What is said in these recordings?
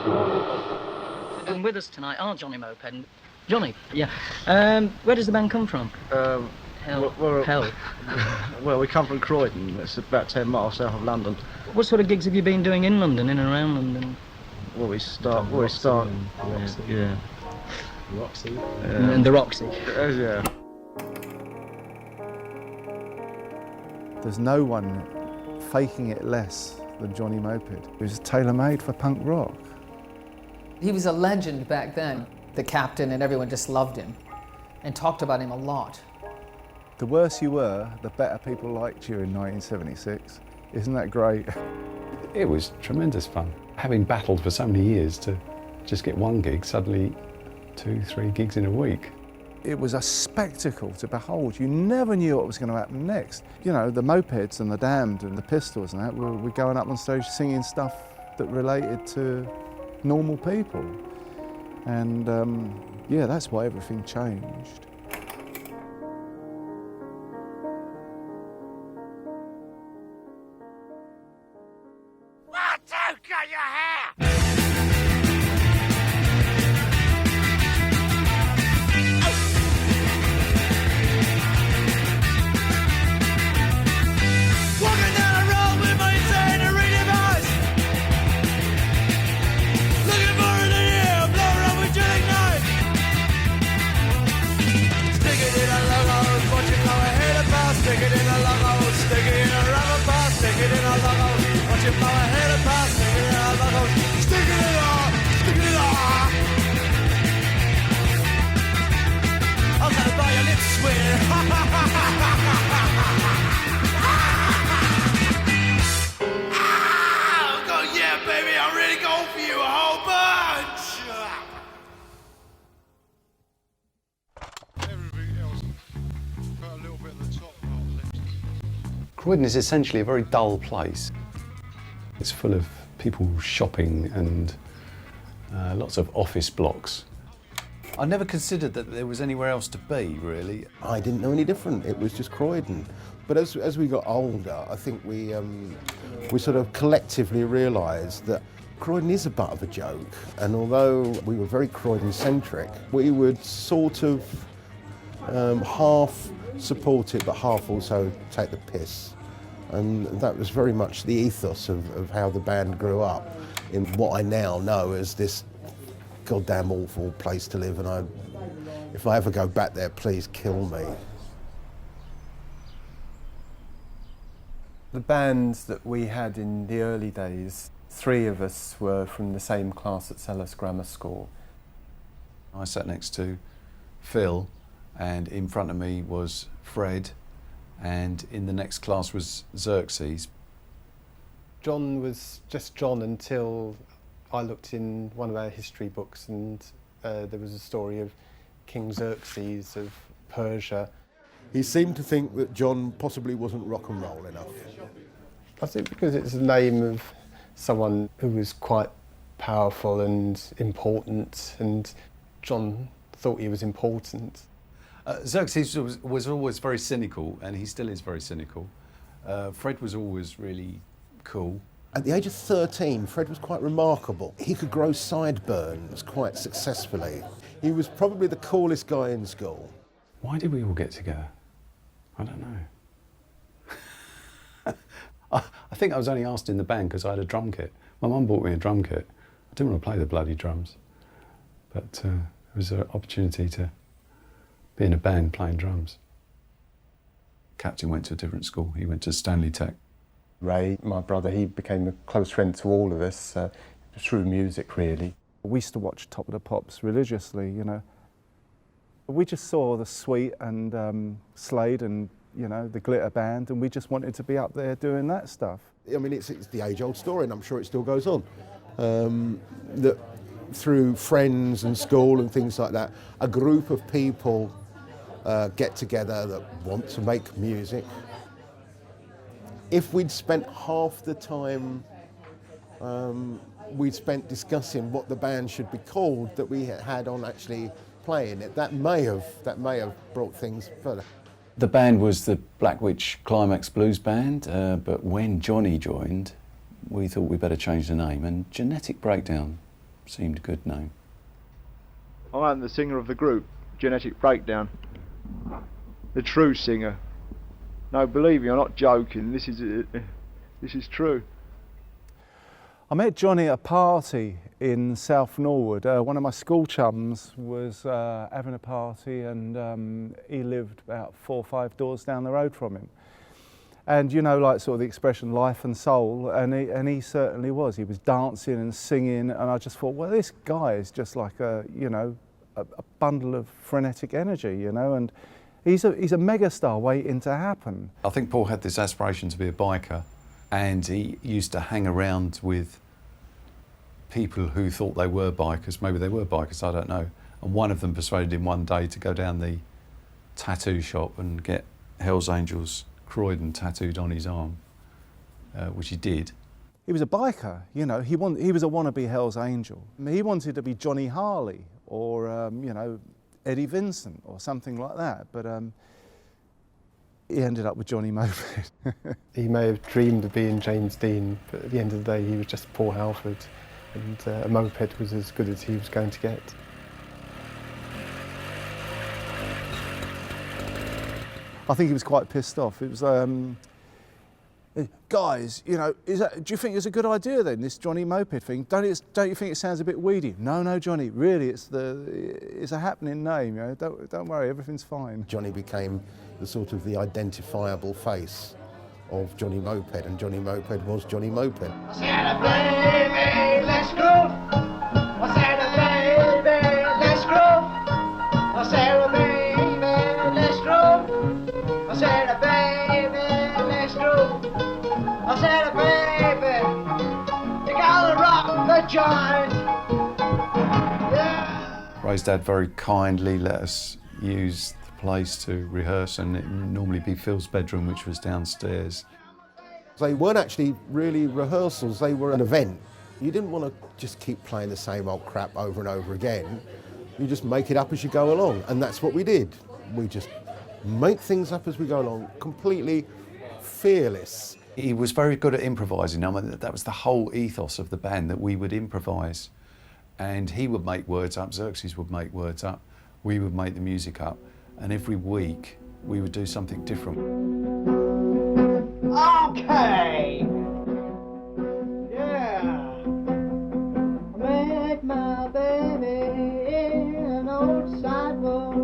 And with us tonight are Johnny Moped. Johnny, yeah. Where does the band come from? Hell. Well, we come from Croydon. It's about 10 miles south of London. What sort of gigs have you been doing in London, in and around London? Well, we start. Yeah. Roxy. And the Roxy. Yeah. There's no one faking it less than Johnny Moped. He was tailor-made for punk rock. He was a legend back then. The captain and everyone just loved him and talked about him a lot. The worse you were, the better people liked you in 1976. Isn't that great? It was tremendous fun. Having battled for so many years to just get one gig, suddenly 2, 3 gigs in a week. It was a spectacle to behold. You never knew what was going to happen next. You know, the Mopeds and the Damned and the Pistols and that were going up on stage singing stuff that related to normal people. And yeah, that's why everything changed. Croydon is essentially a very dull place. It's full of people shopping and lots of office blocks. I never considered that there was anywhere else to be, really. I didn't know any different. It was just Croydon. But as we got older, I think we sort of collectively realised that Croydon is a butt of a joke. And although we were very Croydon-centric, we would sort of half support it, but half also take the piss. And that was very much the ethos of how the band grew up in what I now know as this goddamn awful place to live. And if I ever go back there, please kill me. The bands that we had in the early days, 3 of us were from the same class at Selhurst Grammar School. I sat next to Phil, and in front of me was Fred, and in the next class was Xerxes. John was just John until I looked in one of our history books and there was a story of King Xerxes of Persia. He seemed to think that John possibly wasn't rock and roll enough. I think because it's the name of someone who was quite powerful and important, and John thought he was important. Xerxes was always very cynical, and he still is very cynical. Fred was always really cool. At the age of 13, Fred was quite remarkable. He could grow sideburns quite successfully. He was probably the coolest guy in school. Why did we all get together? I don't know. I think I was only asked in the band because I had a drum kit. My mum bought me a drum kit. I didn't want to play the bloody drums, but it was an opportunity to be in a band playing drums. Captain went to a different school. He went to Stanley Tech. Ray, my brother, he became a close friend to all of us through music, really. We used to watch Top of the Pops religiously, you know. We just saw the Sweet and Slade and, you know, the Glitter Band, and we just wanted to be up there doing that stuff. I mean, it's the age-old story, and I'm sure it still goes on. That through friends and school and things like that, a group of people get together that want to make music. If we'd spent half the time we'd spent discussing what the band should be called that we had on actually playing it, that may have brought things further. The band was the Black Witch Climax Blues Band, but when Johnny joined, we thought we'd better change the name, and Genetic Breakdown seemed a good name. I am the singer of the group, Genetic Breakdown. The true singer. No, believe me, I'm not joking. This is true. I met Johnny at a party in South Norwood. One of my school chums was having a party, and he lived about 4 or 5 doors down the road from him. And you know, like sort of the expression life and soul, and he certainly was. He was dancing and singing, and I just thought, well, this guy is just like a bundle of frenetic energy, you know, and he's a megastar waiting to happen. I think Paul had this aspiration to be a biker, and he used to hang around with people who thought they were bikers. Maybe they were bikers, I don't know. And one of them persuaded him one day to go down the tattoo shop and get Hell's Angels Croydon tattooed on his arm, which he did. He was a biker, you know, he was a wannabe Hell's Angel. He wanted to be Johnny Harley or, you know, Eddie Vincent or something like that, but he ended up with Johnny Moped. He may have dreamed of being James Dean, but at the end of the day he was just Paul Halford, and a moped was as good as he was going to get. I think he was quite pissed off. It was, guys, you know, do you think it's a good idea then, this Johnny Moped thing? Don't you think it sounds a bit weedy? No, Johnny, really, it's a happening name, you know, don't worry, everything's fine. Johnny became the identifiable face of Johnny Moped, and Johnny Moped was Johnny Moped. I said, baby, let's groove. I said, baby, let's groove. I said, baby, let's groove. I said, baby, let's groove. I said, baby, you gotta rock the joint. Yeah. Ray's dad very kindly let us use the place to rehearse, and it would normally be Phil's bedroom, which was downstairs. They weren't actually really rehearsals, they were an event. You didn't want to just keep playing the same old crap over and over again. You just make it up as you go along, and that's what we did. We just make things up as we go along, completely fearless. He was very good at improvising. I mean, that was the whole ethos of the band, that we would improvise. And he would make words up, Xerxes would make words up, we would make the music up, and every week we would do something different. Okay. Yeah. I met my baby in an old sidewalk.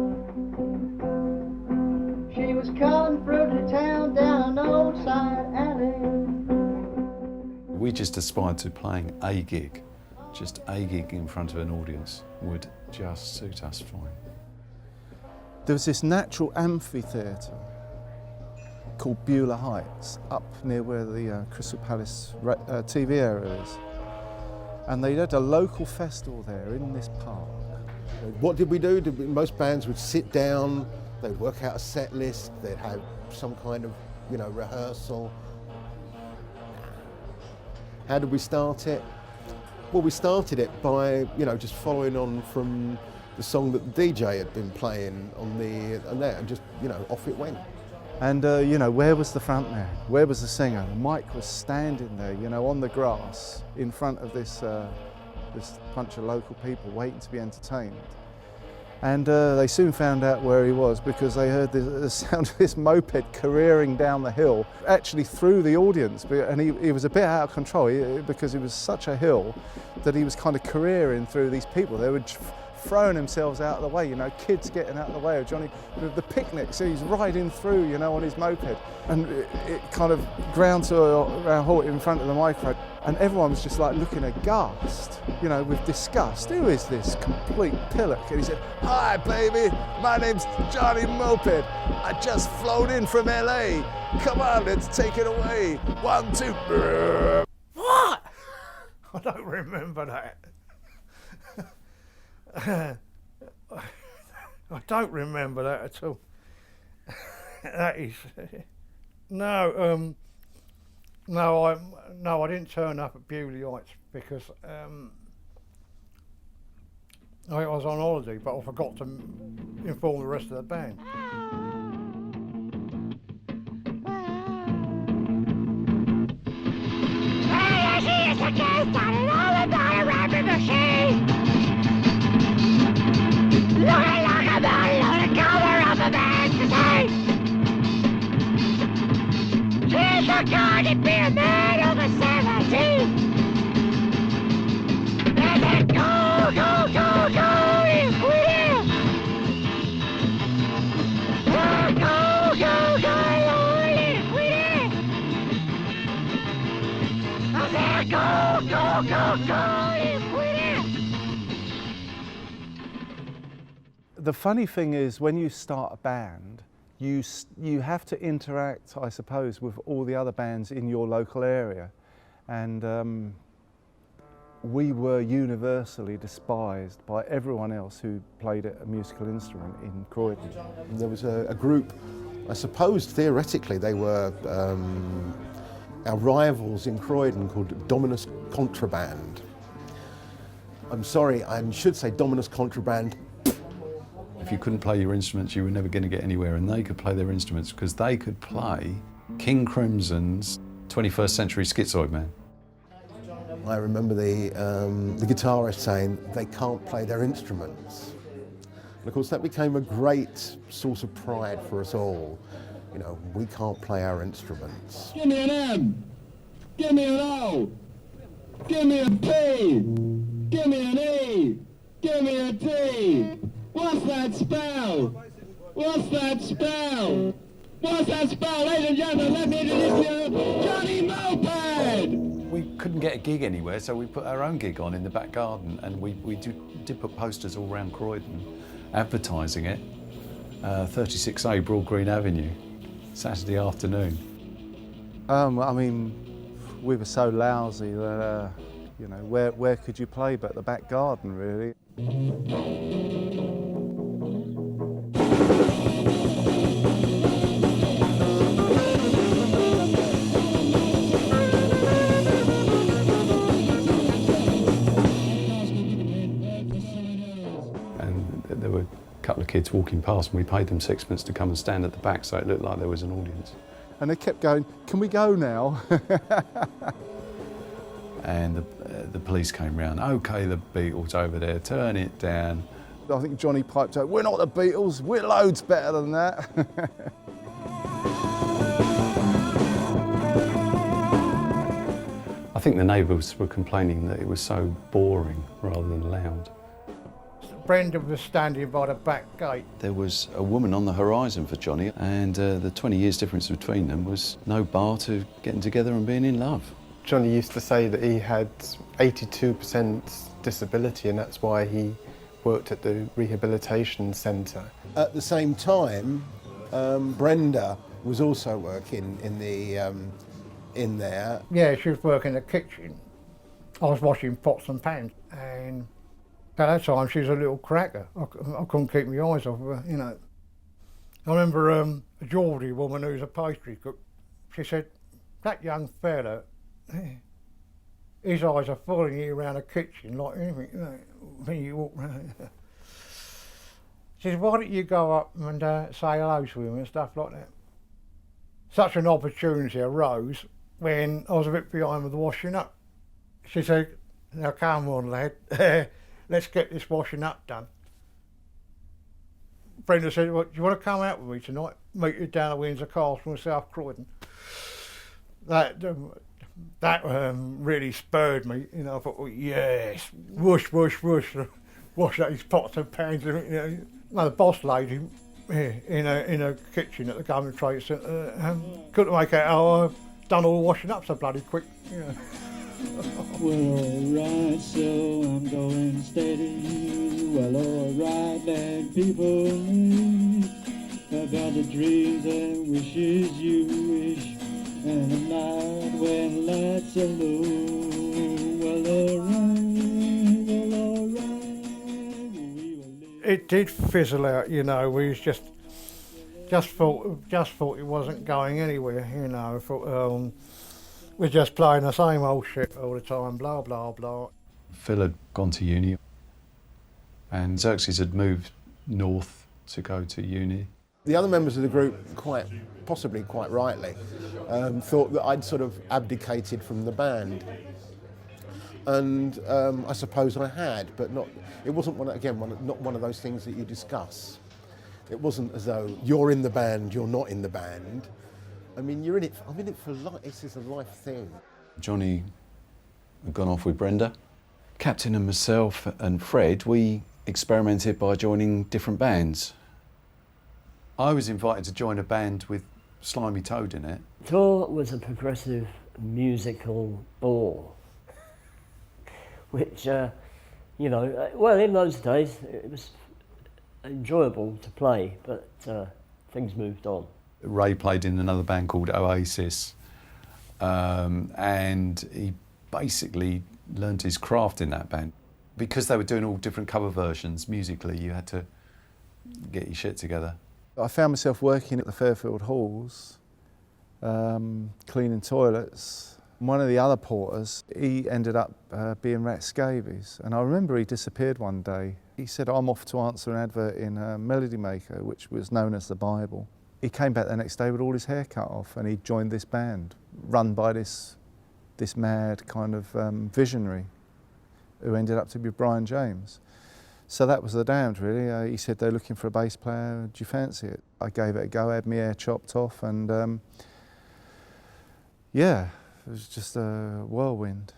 She was cutting through the town down an old side alley. We just aspired to playing a gig. Just a gig in front of an audience would just suit us fine. There was this natural amphitheatre called Beulah Heights, up near where the Crystal Palace TV area is. And they had a local festival there in this park. What did we do? Most bands would sit down, they'd work out a set list, they'd have some kind of, you know, rehearsal. How did we start it? Well, we started it by, you know, just following on from the song that the DJ had been playing on there, and just, you know, off it went. And, you know, where was the front man? Where was the singer? Mike was standing there, you know, on the grass in front of this bunch of local people waiting to be entertained. And they soon found out where he was, because they heard the sound of this moped careering down the hill, actually through the audience. And he was a bit out of control because it was such a hill that he was kind of careering through these people. They were throwing themselves out of the way, you know, kids getting out of the way of Johnny. The picnic, so he's riding through, you know, on his moped. And it kind of ground to a halt in front of the microphone. And everyone was just like looking aghast, you know, with disgust. Who is this complete pillock? And he said, "Hi, baby, my name's Johnny Moped. I just flown in from LA. Come on, let's take it away. 1, 2. What? I don't remember that. I don't remember that at all. That is no. I didn't turn up at Beulah Heights because I was on holiday, but I forgot to inform the rest of the band. Hey, I see it's a case, got it all about a rapping machine. 40 beer man over 17. There's a go, go, go, go in Sweden. Go, go, go, go in Sweden. I said go, go, go, go in Sweden. The funny thing is, when you start a band, you have to interact, I suppose, with all the other bands in your local area. And we were universally despised by everyone else who played a musical instrument in Croydon. There was a group, I suppose theoretically they were our rivals in Croydon, called Dominus Contraband. I'm sorry, I should say Dominus Contraband. If you couldn't play your instruments, you were never going to get anywhere, and they could play their instruments because they could play King Crimson's 21st Century Schizoid Man. I remember the guitarist saying they can't play their instruments. And of course that became a great source of pride for us all. You know, we can't play our instruments. Give me an M. Give me an O. Give me a P. Give me an E. Give me a D. What's that spell? What's that spell? What's that spell? Ladies and gentlemen, let me introduce you, Johnny Moped! We couldn't get a gig anywhere, so we put our own gig on in the back garden, and we did put posters all around Croydon advertising it. 36A Broad Green Avenue, Saturday afternoon. I mean, we were so lousy that, you know, where could you play but the back garden, really? And there were a couple of kids walking past, and we paid them sixpence to come and stand at the back so it looked like there was an audience. And they kept going, "Can we go now?" And the police came round. OK, the Beatles over there, turn it down. I think Johnny piped out, "We're not the Beatles, we're loads better than that." I think the neighbours were complaining that it was so boring rather than loud. Brenda was standing by the back gate. There was a woman on the horizon for Johnny, and the 20 years difference between them was no bar to getting together and being in love. Johnny used to say that he had 82% disability, and that's why he worked at the rehabilitation centre. At the same time, Brenda was also working in there. Yeah, she was working in the kitchen. I was washing pots and pans, and at that time she was a little cracker. I couldn't keep my eyes off her, you know. I remember a Geordie woman who was a pastry cook. She said, "That young fella, his eyes are following you around the kitchen like anything, you know, when you walk round." She said, "Why don't you go up and say hello to him and stuff like that?" Such an opportunity arose when I was a bit behind with the washing up. She said, "Now come on, lad, let's get this washing up done." Brenda said, "Well, do you want to come out with me tonight? Meet you down at Windsor Castle in South Croydon." That really spurred me, you know. I thought, "Oh, yes, whoosh, whoosh, whoosh," wash out his pots and pans, you know. No, the boss lady in a kitchen at the Government Trade Centre couldn't make out how I've done all the washing up so bloody quick, you know. Well, alright, so I'm going steady. Well, alright, then people about the dreams and wishes you wish, and a night when lights are low. Well, alright, well, alright. It did fizzle out, you know. We was just thought it wasn't going anywhere, you know. Thought, we're just playing the same old shit all the time, blah, blah, blah. Phil had gone to uni, and Xerxes had moved north to go to uni. The other members of the group, possibly quite rightly, thought that I'd sort of abdicated from the band. And I suppose I had, but not. It wasn't not one of those things that you discuss. It wasn't as though you're in the band, you're not in the band. I mean, you're in it. I'm in it for life. This is a life thing. Johnny had gone off with Brenda. Captain and myself and Fred, we experimented by joining different bands. I was invited to join a band with Slimy Toad in it. Tor was a progressive musical bore, which, you know, well, in those days it was enjoyable to play, but things moved on. Ray played in another band called Oasis, and he basically learned his craft in that band. Because they were doing all different cover versions musically, you had to get your shit together. I found myself working at the Fairfield Halls, cleaning toilets. One of the other porters, he ended up being rat scabies, and I remember he disappeared one day. He said, I'm off to answer an advert in Melody Maker, which was known as The Bible. He came back the next day with all his hair cut off, and he joined this band, run by this mad kind of visionary who ended up to be Brian James. So that was The Damned, really. He said, they're looking for a bass player, do you fancy it? I gave it a go, had my hair chopped off, and yeah, it was just a whirlwind.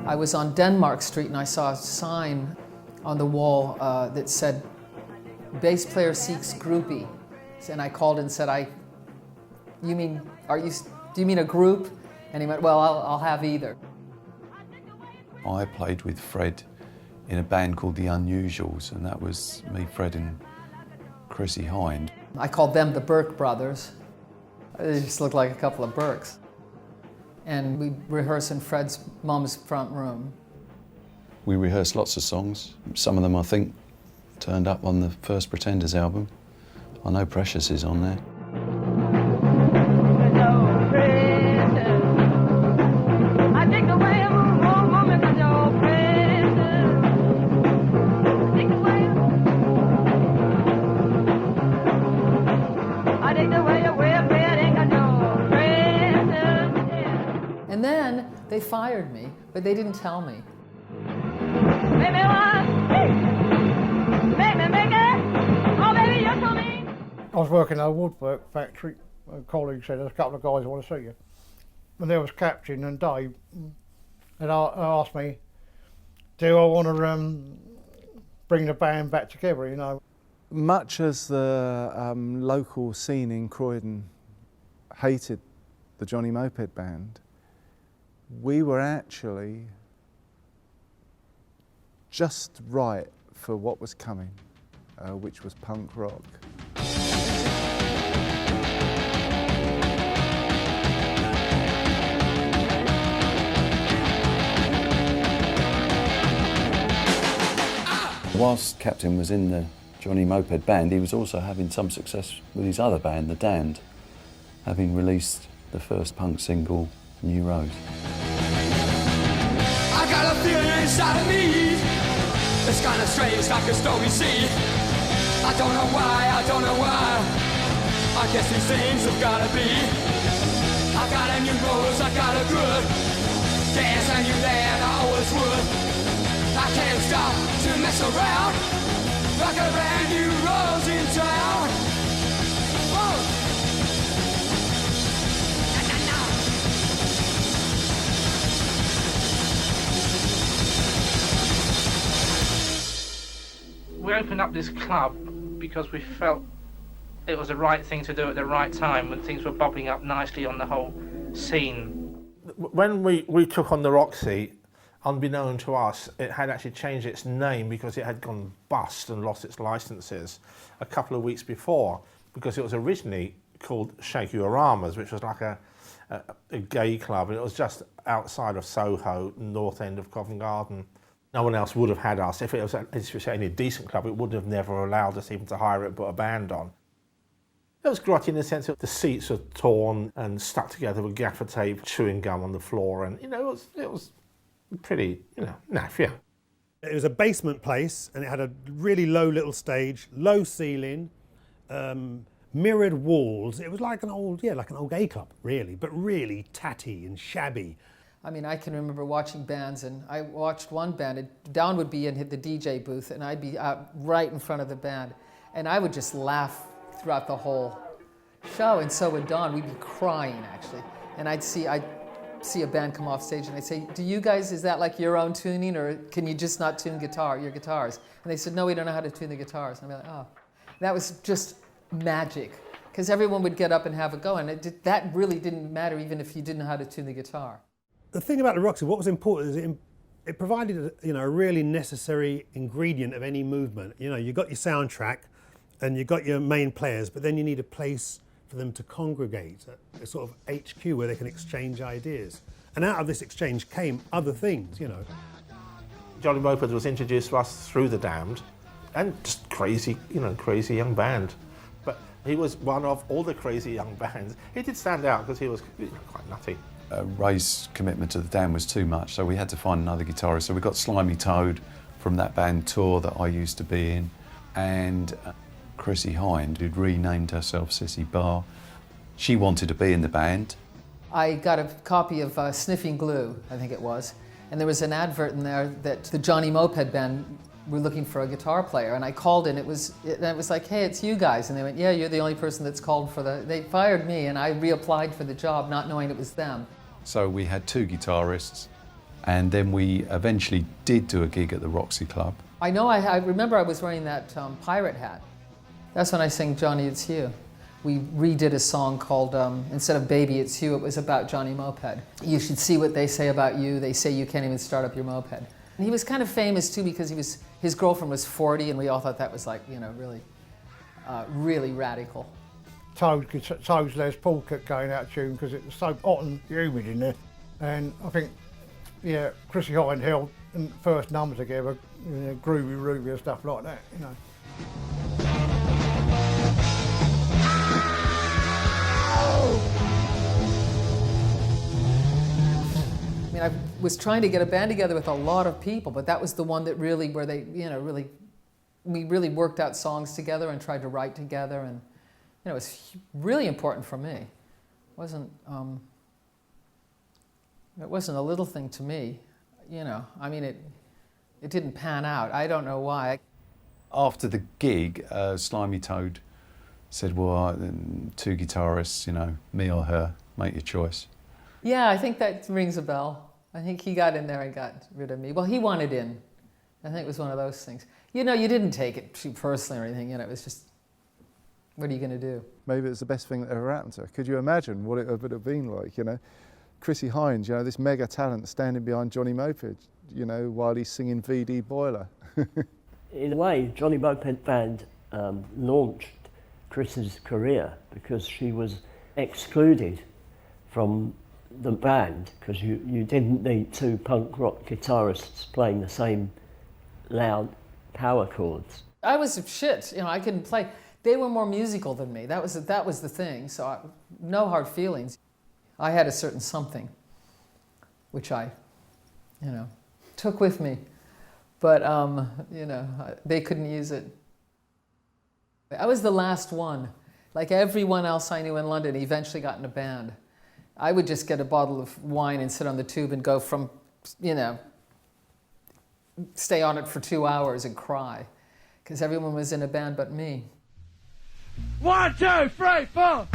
I was on Denmark Street and I saw a sign on the wall that said, bass player seeks groupie. And I called and said, do you mean a group? And he went, well, I'll have either. I played with Fred in a band called The Unusuals, and that was me, Fred and Chrissie Hynde. I called them the Burke Brothers. They just looked like a couple of Burkes. And we rehearsed in Fred's mum's front room. We rehearsed lots of songs. Some of them, I think, turned up on the first Pretenders album. I know Precious is on there. And then they fired me, but they didn't tell me. I was working at a woodwork factory. A colleague said, there's a couple of guys who want to see you. And there was Captain and Dave, and asked me, do I want to bring the band back together, you know? Much as the local scene in Croydon hated the Johnny Moped Band, we were actually just right for what was coming, which was punk rock. Whilst Captain was in the Johnny Moped Band, he was also having some success with his other band, The Damned, having released the first punk single, New Road. I got a feeling inside of me. It's kind of strange, like a stormy sea. I don't know why. I guess these things have gotta be. I got a new rose, I got a good dance, I knew that I always would. I can't stop to mess around, like a brand new rose in town. Whoa. We opened up this club because we felt it was the right thing to do at the right time when things were bubbling up nicely on the whole scene. When we took on the Roxy, unbeknown to us, it had actually changed its name because it had gone bust and lost its licenses a couple of weeks before, because it was originally called Shake-You-Aramas, which was like a gay club, and it was just outside of Soho, north end of Covent Garden. No one else would have had us. If it was any decent club, it would have never allowed us even to hire it and put a band on. It was grotty in the sense that the seats were torn and stuck together with gaffer tape, chewing gum on the floor, and it was pretty, naff, yeah. It was a basement place, and it had a really low little stage, low ceiling, mirrored walls. It was like an old gay club, really, but really tatty and shabby. I mean, I can remember watching bands, and I watched one band. Don would be in the DJ booth, and I'd be out right in front of the band, and I would just laugh throughout the whole show, and so would Don. We'd be crying, actually, and I'd see a band come off stage, and I'd say, "Do you guys, is that like your own tuning, or can you just not tune your guitars?" And they said, "No, we don't know how to tune the guitars." And I'd be like, "Oh," that was just magic, because everyone would get up and have a go, and that really didn't matter even if you didn't know how to tune the guitar. The thing about the Roxy, what was important is it provided a really necessary ingredient of any movement. You got your soundtrack and you got your main players, but then you need a place for them to congregate, a sort of HQ where they can exchange ideas. And out of this exchange came other things, Johnny Moped was introduced to us through The Damned, and just crazy young band. But he was one of all the crazy young bands. He did stand out because he was quite nutty. Ray's commitment to The Damned was too much, so we had to find another guitarist. So we got Slimy Toad from that band Tour that I used to be in, and Chrissie Hynde, who'd renamed herself Sissy Barr. She wanted to be in the band. I got a copy of Sniffing Glue, I think it was, and there was an advert in there that the Johnny Moped band were looking for a guitar player, and I called in. It was like, "Hey, it's you guys," and they went, "Yeah, you're the only person that's called for the." They fired me, and I reapplied for the job, not knowing it was them. So we had two guitarists, and then we eventually did do a gig at the Roxy Club. I know. I remember I was wearing that pirate hat. That's when I sang "Johnny, It's You." We redid a song called, instead of "Baby, It's You," it was about Johnny Moped. "You should see what they say about you. They say you can't even start up your moped." And he was kind of famous too because his girlfriend was 40, and we all thought that was like, really radical. Toad's Les Paul kept going out of tune because it was so hot and humid in there. And I think, Chrissie Hynde held the first number together, Groovy Ruby and stuff like that, I mean, I was trying to get a band together with a lot of people, but that was the one that really, where they, we really worked out songs together and tried to write together, and it was really important for me. It wasn't a little thing to me, I mean, it didn't pan out. I don't know why. After the gig, Slimy Toad said, "Well, two guitarists, me or her, make your choice." Yeah, I think that rings a bell. I think he got in there and got rid of me. Well, he wanted in. I think it was one of those things. You didn't take it too personally or anything. It was just, what are you going to do? Maybe it's the best thing that ever happened to her. Could you imagine what it would have been like, Chrissie Hynde, this mega talent standing behind Johnny Moped, while he's singing VD Boiler. In a way, Johnny Moped Band launched Chris's career because she was excluded from the band because you didn't need two punk rock guitarists playing the same loud power chords. I was shit, I couldn't play. They were more musical than me. That was the thing, so no hard feelings. I had a certain something, which I, took with me, but, they couldn't use it. I was the last one. Like everyone else I knew in London eventually got in a band. I would just get a bottle of wine and sit on the tube and go from, stay on it for 2 hours and cry, because everyone was in a band but me. 1, 2, 3, 4.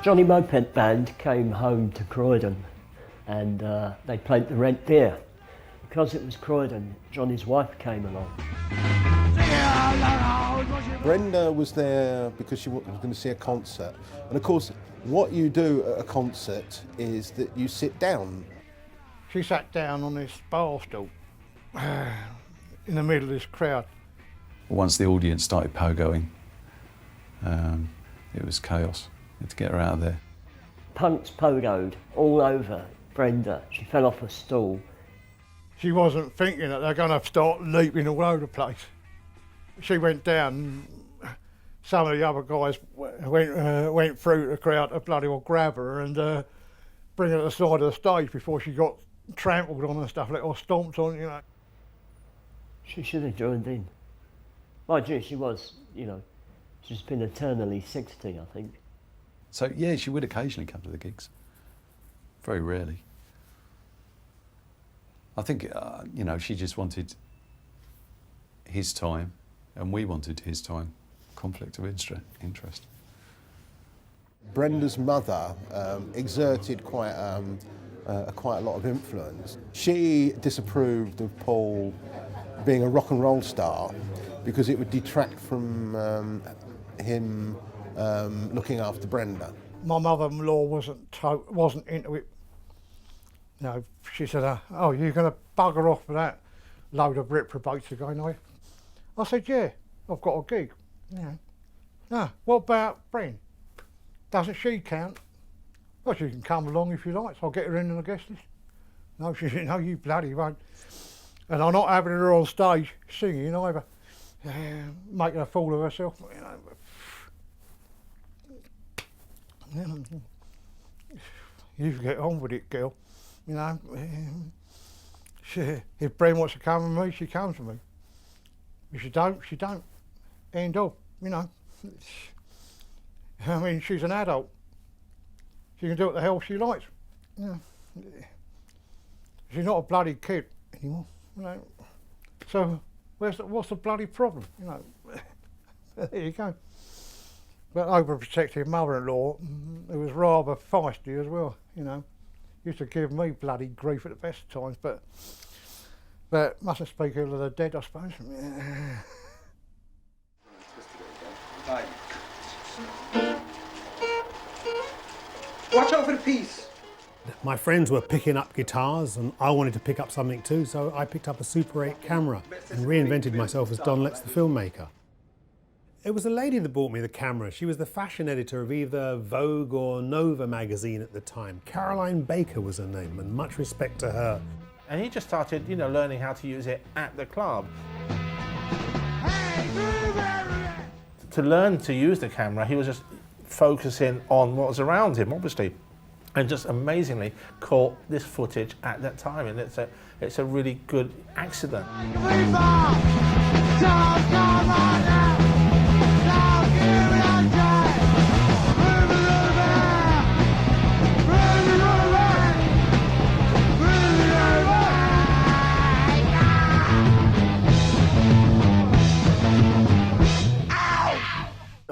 Johnny Moped Band came home to Croydon, and they played the Rent Deer. Because it was Croydon, Johnny's wife came along. Brenda was there because she was going to see a concert. And of course, what you do at a concert is that you sit down. She sat down on this bar stool in the middle of this crowd. Once the audience started pogoing, it was chaos. We had to get her out of there. Punks pogoed all over Brenda. She fell off a stool. She wasn't thinking that they're going to start leaping all over the place. She went down. Some of the other guys went through the crowd to bloody well grab her, and bring her to the side of the stage before she got trampled on and stuff like, or stomped on, you know. She should have joined in. Mind you, she was, you know, she's been eternally 60, I think. So yeah, she would occasionally come to the gigs. Very rarely. I think, you know, she just wanted his time and we wanted his time. Conflict of interest. Brenda's mother exerted quite a lot of influence. She disapproved of Paul being a rock and roll star because it would detract from him looking after Brenda. My mother-in-law wasn't into it. You know, she said, "Oh, you're going to bugger off with that load of reprobates again, are you?" I said, "Yeah, I've got a gig." Yeah. No, what about Bren? Doesn't she count? Well, she can come along if you like, so I'll get her in on the guest list. No, she said, "No, you bloody won't." And I'm not having her on stage singing either, making a fool of herself. You know, you get on with it, girl. You know, if Bren wants to come with me, she comes with me. If she don't, she don't. End of, you know. I mean, she's an adult. She can do what the hell she likes. You know. She's not a bloody kid anymore. You know. So what's the bloody problem? You know. There you go. But overprotective mother-in-law, who was rather feisty as well. You know, used to give me bloody grief at the best of times. But mustn't speak ill of the dead, I suppose. Watch out for the piece. My friends were picking up guitars and I wanted to pick up something too, so I picked up a Super 8 camera and reinvented myself as Don Letts the filmmaker. It was a lady that bought me the camera. She was the fashion editor of either Vogue or Nova magazine at the time. Caroline Baker was her name, and much respect to her. And he just started, you know, learning how to use it at the club. To learn to use the camera, he was just focusing on what was around him, obviously, and just amazingly caught this footage at that time, and it's a really good accident.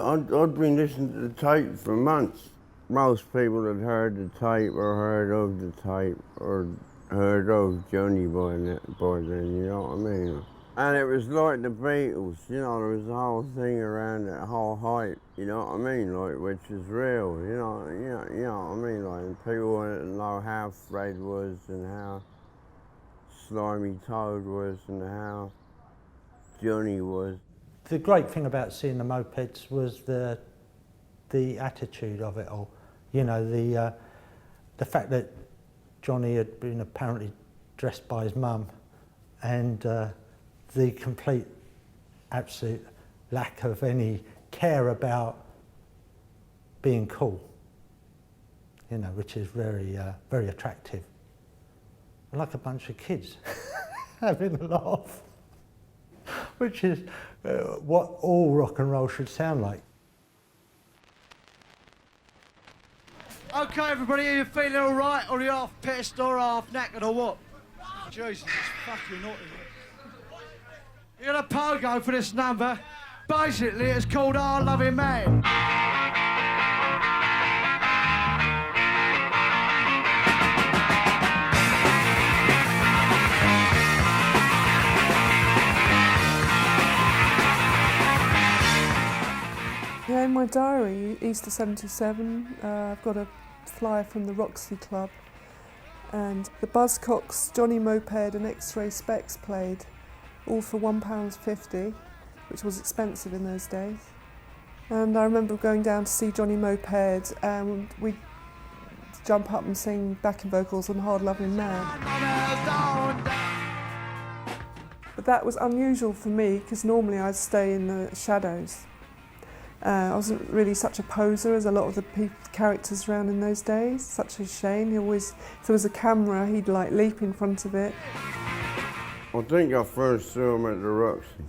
I'd been listening to the tape for months. Most people had heard the tape or heard of the tape or heard of Johnny by then, you know what I mean? And it was like the Beatles, you know, there was a whole thing around that whole hype, you know what I mean, like, which is real, you know what I mean, like, and people wanted to know how Fred was and how Slimy Toad was and how Johnny was. The great thing about seeing the mopeds was the attitude of it all. You know, the fact that Johnny had been apparently dressed by his mum, and the complete, absolute lack of any care about being cool. You know, which is very, very attractive. Like a bunch of kids having a laugh, which is what all rock and roll should sound like. Okay, everybody, are you feeling all right, or are you half pissed or half knackered or what? Jesus, it's fucking hot. You're gonna pogo for this number. Basically, it's called Our Loving Man. Yeah, in my diary, Easter 77, I've got a flyer from the Roxy Club, and the Buzzcocks, Johnny Moped and X-Ray Specs played, all for £1.50, which was expensive in those days. And I remember going down to see Johnny Moped, and we'd jump up and sing backing vocals on Hard Loving Man. But that was unusual for me, because normally I'd stay in the shadows. I wasn't really such a poser as a lot of the characters around in those days. Such a shame. He always, if there was a camera, he'd like leap in front of it. I think I first saw them at the Roxy.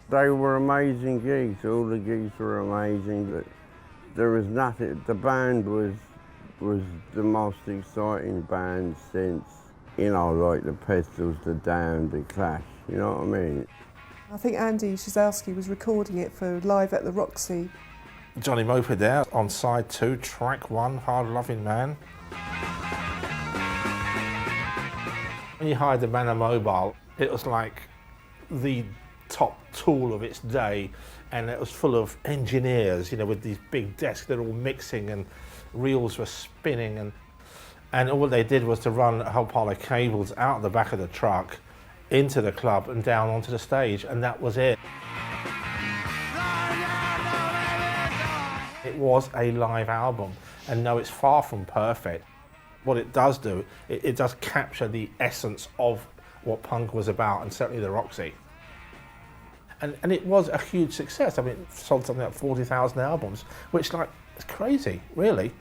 They were amazing gigs. All the gigs were amazing. But there was nothing. The band was the most exciting band since, you know, like the Pistols, the Damned, the Clash. You know what I mean? I think Andy Shazowski was recording it for Live at the Roxy. Johnny Moped there on side 2, track 1, Hard Loving Man. When you hired the Manor Mobile, it was like the top tool of its day, and it was full of engineers, you know, with these big desks. They're all mixing and reels were spinning, and all they did was to run a whole pile of cables out the back of the truck into the club and down onto the stage, and that was it. It was a live album, and no, it's far from perfect. What it does do, it does capture the essence of what punk was about, and certainly the Roxy. And it was a huge success. I mean, it sold something like 40,000 albums, which, like, it's crazy, really.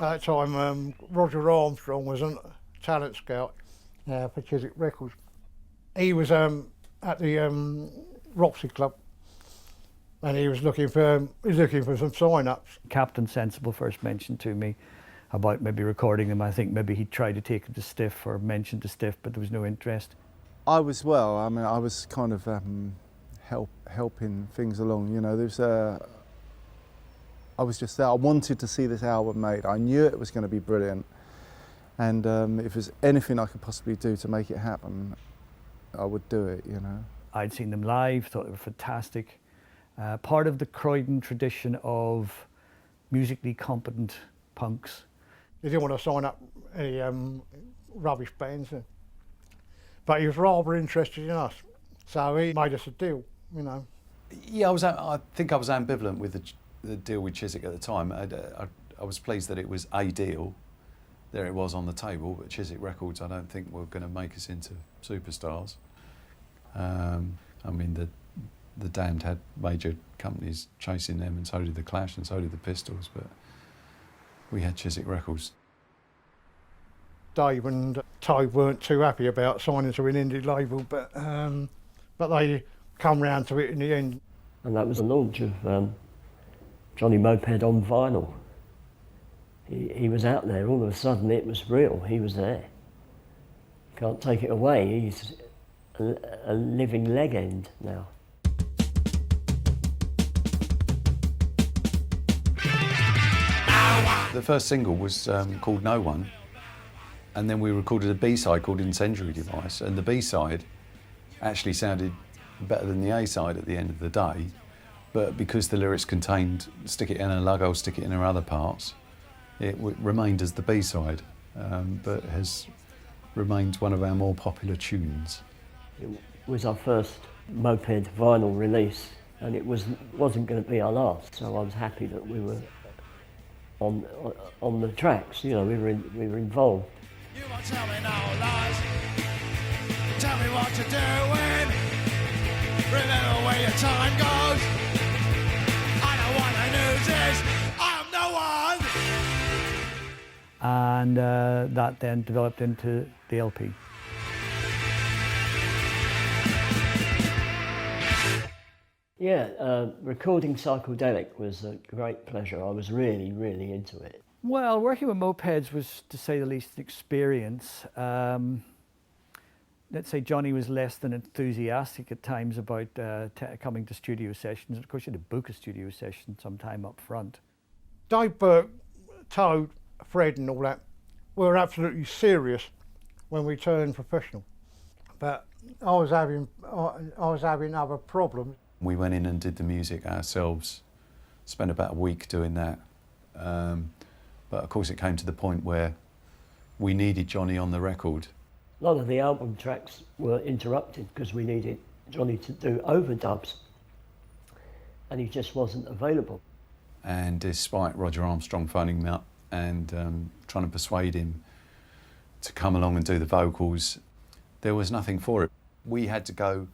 At that time, Roger Armstrong was a talent scout for Chiswick Records. He was at the Roxy Club, and he was looking for some sign-ups. Captain Sensible first mentioned to me about maybe recording them. I think maybe he tried to take it to Stiff or mention to Stiff, but there was no interest. I was I was kind of helping things along. You know, I was just there. I wanted to see this album made. I knew it was going to be brilliant, and if there's anything I could possibly do to make it happen, I would do it. You know. I'd seen them live, thought they were fantastic. Part of the Croydon tradition of musically competent punks. He didn't want to sign up any rubbish bands, but he was rather interested in us, so he made us a deal, you know. Yeah, I think I was ambivalent with the deal with Chiswick at the time. I was pleased that it was a deal. There it was on the table, but Chiswick Records I don't think were going to make us into superstars. I mean, the Damned had major companies chasing them, and so did the Clash, and so did the Pistols, but we had Chiswick Records. Dave and Toad weren't too happy about signing to an indie label, but they come round to it in the end. And that was the launch of Johnny Moped on vinyl. He was out there, all of a sudden it was real, he was there. Can't take it away, he's a living legend now. The first single was called No One, and then we recorded a B-side called Incendiary Device, and the B-side actually sounded better than the A-side at the end of the day, but because the lyrics contained stick it in a lug, I'll stick it in her other parts, it remained as the B-side, but has remained one of our more popular tunes. It was our first Moped vinyl release, and it wasn't going to be our last, so I was happy that we were on the tracks, you know, we were involved. You won't tell me no lies. Tell me what you're doing. Remember where your time goes. I don't want to lose this. I'm no one. And that then developed into the LP. Yeah, recording Psychedelic was a great pleasure. I was really, really into it. Well, working with Mopeds was, to say the least, an experience. Let's say Johnny was less than enthusiastic at times about coming to studio sessions. Of course, you had to book a studio session sometime up front. Dave Burke, Toad, Fred and all that were absolutely serious when we turned professional. But I was having other problems. We went in and did the music ourselves, spent about a week doing that. But of course it came to the point where we needed Johnny on the record. A lot of the album tracks were interrupted because we needed Johnny to do overdubs, and he just wasn't available. And despite Roger Armstrong phoning me up and trying to persuade him to come along and do the vocals. There was nothing for it. We had to go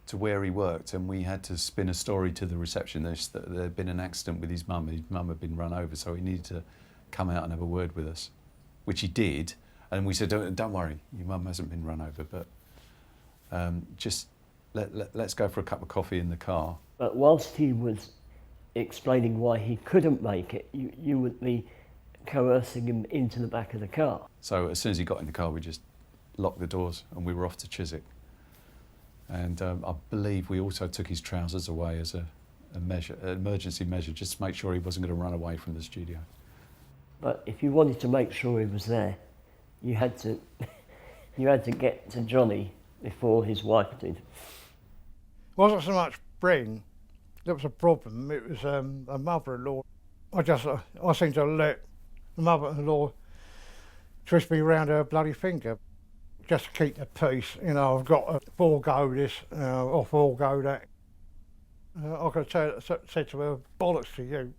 to where he worked, and we had to spin a story to the receptionist that there had been an accident with his mum. His mum had been run over, so he needed to come out and have a word with us, which he did. And we said, don't worry, your mum hasn't been run over, but just let's go for a cup of coffee in the car. But whilst he was explaining why he couldn't make it, you would be coercing him into the back of the car. So as soon as he got in the car, we just locked the doors and we were off to Chiswick. And I believe we also took his trousers away as an emergency measure, just to make sure he wasn't going to run away from the studio. But if you wanted to make sure he was there, you had to get to Johnny before his wife did. It wasn't so much Bryn that was a problem, it was a mother-in-law. I seemed to let the mother-in-law twist me around her bloody finger just to keep the peace. You know, I've got to forego this or forego that. I could have said to her, bollocks to you,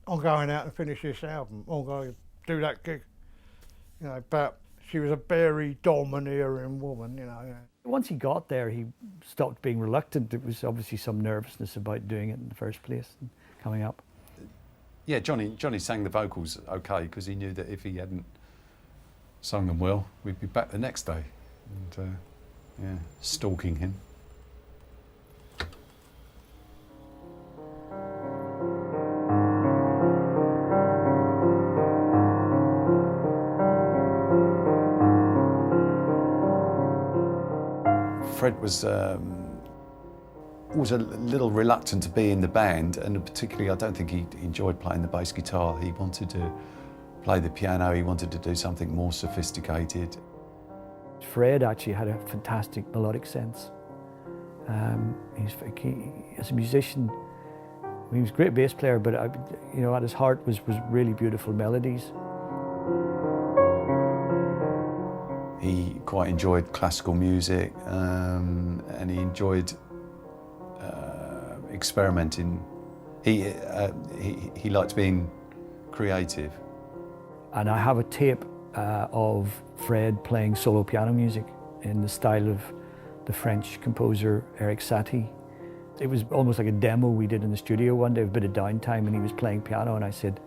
I'm going out and finish this album, I'm going to do that gig. You know, but she was a very domineering woman, you know. Once he got there, he stopped being reluctant. There was obviously some nervousness about doing it in the first place and coming up. Yeah, Johnny sang the vocals okay because he knew that if he hadn't sung them well, we'd be back the next day and yeah, stalking him. Fred was a little reluctant to be in the band, and particularly I don't think he enjoyed playing the bass guitar. He wanted to play the piano, he wanted to do something more sophisticated. Fred actually had a fantastic melodic sense. As a musician, he was a great bass player, but you know, at his heart was really beautiful melodies. He quite enjoyed classical music, and he enjoyed experimenting. He liked being creative. And I have a tape of Fred playing solo piano music in the style of the French composer Erik Satie. It was almost like a demo we did in the studio one day, a bit of downtime, and he was playing piano, and I said,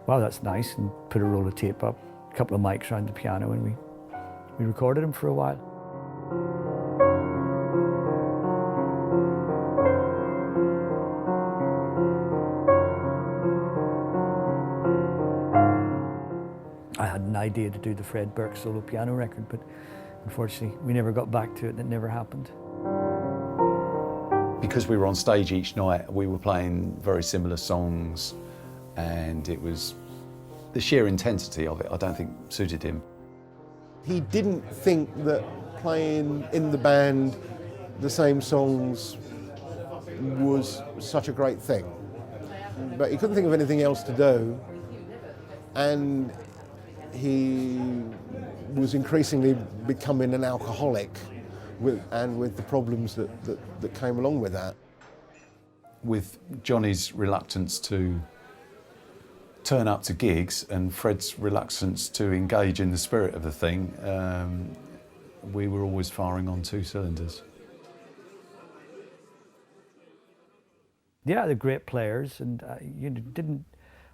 wow, that's nice, and put a roll of tape up, a couple of mics around the piano, and we recorded him for a while. I had an idea to do the Fred Burke solo piano record, but unfortunately we never got back to it and it never happened. Because we were on stage each night, we were playing very similar songs, and it was the sheer intensity of it, I don't think suited him. He didn't think that playing in the band the same songs was such a great thing. But he couldn't think of anything else to do, and he was increasingly becoming an alcoholic with the problems that came along with that. With Johnny's reluctance to turn up to gigs and Fred's reluctance to engage in the spirit of the thing, we were always firing on two cylinders. Yeah, they're great players, and you didn't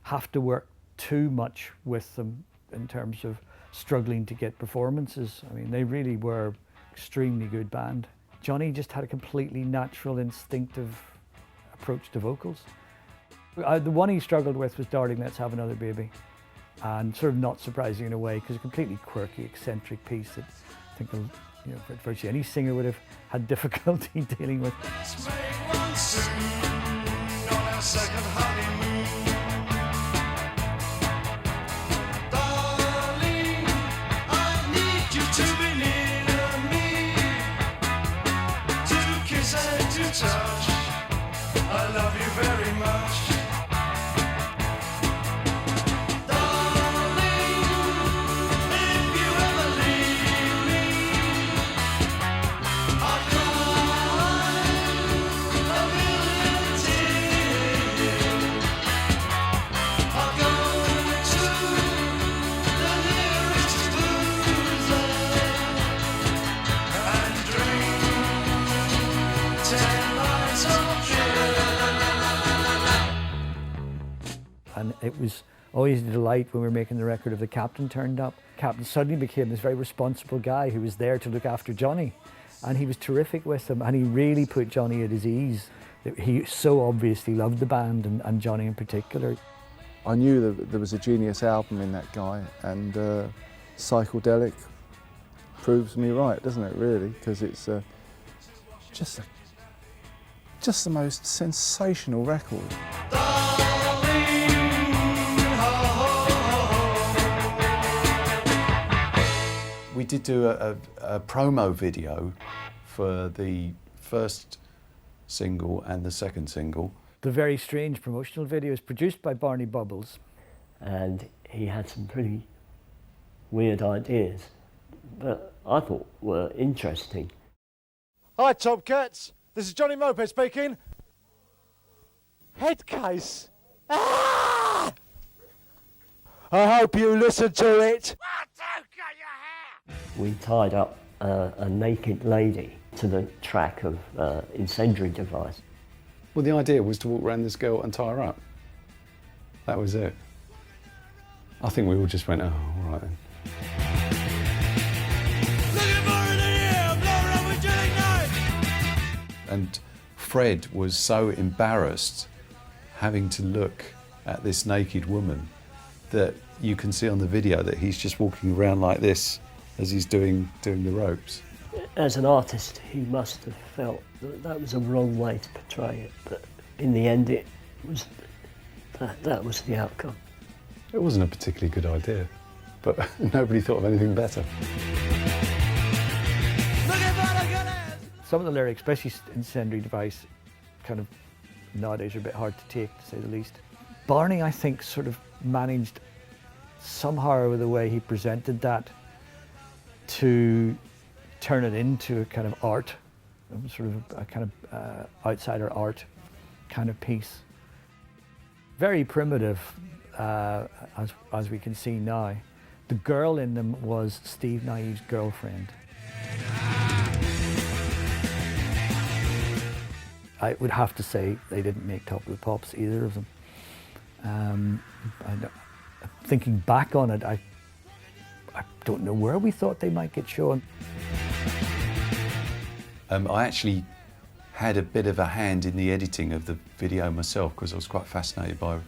have to work too much with them in terms of struggling to get performances. I mean, they really were extremely good band. Johnny just had a completely natural, instinctive approach to vocals. The one he struggled with was Darling, Let's Have Another Baby, and sort of not surprising in a way, because a completely quirky, eccentric piece that I think virtually any singer would have had difficulty dealing with. I love you very much. Darling, if you ever leave me, I'll cry a million tears. It was always a delight when we were making the record if the Captain turned up. Captain suddenly became this very responsible guy who was there to look after Johnny. And he was terrific with him, and he really put Johnny at his ease. He so obviously loved the band, and Johnny in particular. I knew that there was a genius album in that guy, and Psychedelic proves me right, doesn't it, really? Because it's just the most sensational record. We did do a promo video for the first single and the second single. The Very Strange promotional video is produced by Barney Bubbles. And he had some pretty weird ideas, but I thought were interesting. Hi Tomcats, this is Johnny Moped speaking. Head case. Ah! I hope you listen to it. We tied up a naked lady to the track of Incendiary Device. Well, the idea was to walk around this girl and tie her up. That was it. I think we all just went, oh, all right then. And Fred was so embarrassed having to look at this naked woman that you can see on the video that he's just walking around like this as he's doing the ropes. As an artist, he must have felt that that was a wrong way to portray it, but in the end it was that was the outcome. It wasn't a particularly good idea, but nobody thought of anything better. Some of the lyrics, especially Incendiary Device, kind of nowadays are a bit hard to take, to say the least. Barney, I think, sort of managed somehow with the way he presented that to turn it into a kind of art, sort of a kind of outsider art kind of piece. Very primitive, as we can see now. The girl in them was Steve Naive's girlfriend. I would have to say they didn't make Top of the Pops, either of them. Thinking back on it, I don't know where we thought they might get shown. I actually had a bit of a hand in the editing of the video myself because I was quite fascinated by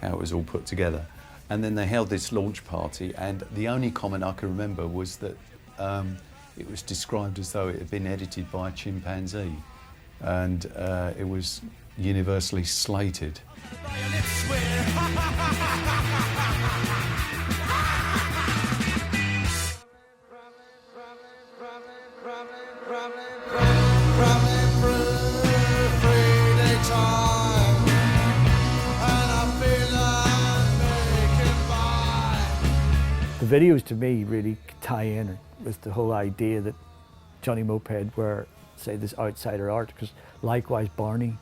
how it was all put together. And then they held this launch party, and the only comment I can remember was that it was described as though it had been edited by a chimpanzee, and it was universally slated. The videos to me really tie in with the whole idea that Johnny Moped were, say, this outsider art, because likewise Barney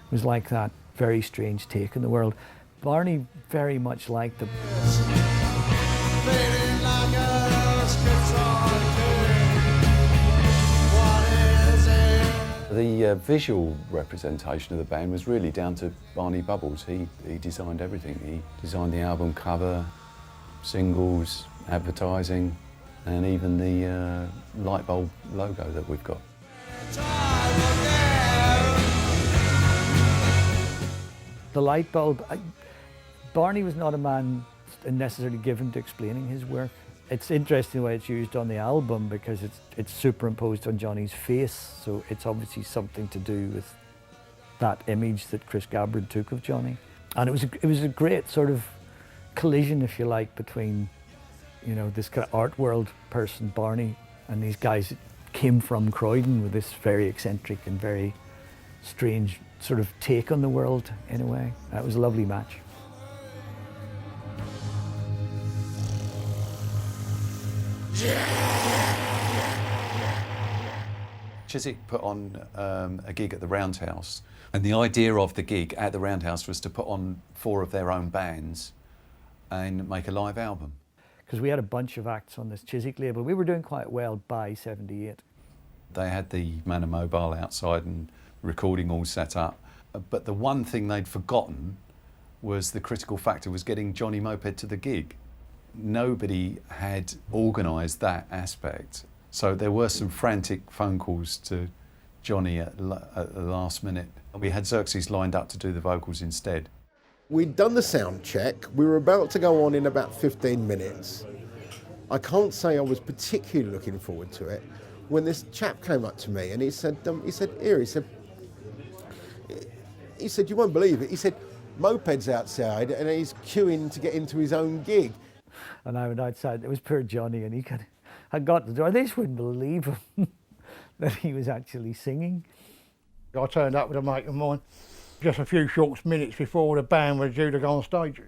was like that very strange take in the world. Barney very much liked them. The visual representation of the band was really down to Barney Bubbles. He designed everything. He designed the album cover, singles, advertising, and even the light bulb logo that we've got. The light bulb, Barney was not a man necessarily given to explaining his work. It's interesting the way it's used on the album because it's superimposed on Johnny's face, so it's obviously something to do with that image that Chris Gabbard took of Johnny. And it was a great sort of collision, if you like, between, you know, this kind of art world person, Barney, and these guys that came from Croydon with this very eccentric and very strange sort of take on the world in a way. It was a lovely match. Chiswick put on a gig at the Roundhouse, and the idea of the gig at the Roundhouse was to put on 4 of their own bands and make a live album. Because we had a bunch of acts on this Chiswick label. We were doing quite well by '78. They had the Manor Mobile outside and recording all set up, but the one thing they'd forgotten was the critical factor, was getting Johnny Moped to the gig. Nobody had organised that aspect. So there were some frantic phone calls to Johnny at the last minute. We had Xerxes lined up to do the vocals instead. We'd done the sound check. We were about to go on in about 15 minutes. I can't say I was particularly looking forward to it when this chap came up to me and he said, you won't believe it. He said, Moped's outside and he's queuing to get into his own gig. And I went outside, it was poor Johnny, and I got to the door. They just wouldn't believe him that he was actually singing. I turned up with a mate of mine just a few short minutes before the band was due to go on stage.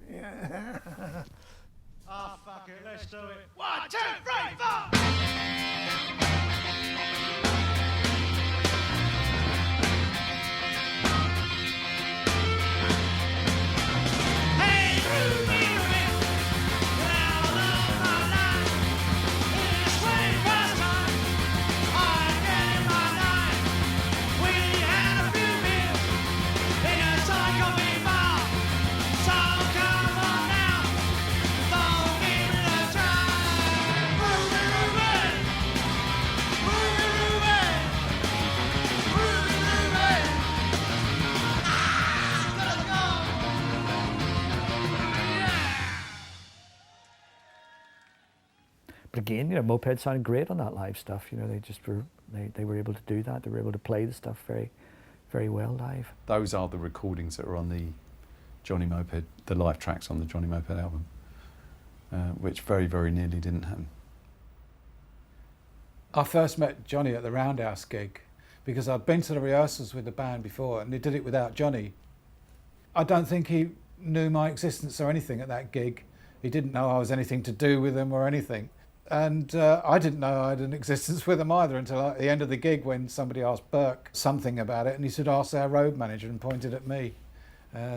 Oh, fuck it, let's do it. 1, 2, 3, 4! But again, Moped sounded great on that live stuff. They just were, they were able to do that. They were able to play the stuff very, very well live. Those are the recordings that are on the Johnny Moped, the live tracks on the Johnny Moped album, which very, very nearly didn't happen. I first met Johnny at the Roundhouse gig because I'd been to the rehearsals with the band before and they did it without Johnny. I don't think he knew my existence or anything at that gig. He didn't know I was anything to do with him or anything. And I didn't know I had an existence with him either until at the end of the gig when somebody asked Burke something about it and he said, ask our road manager, and pointed at me.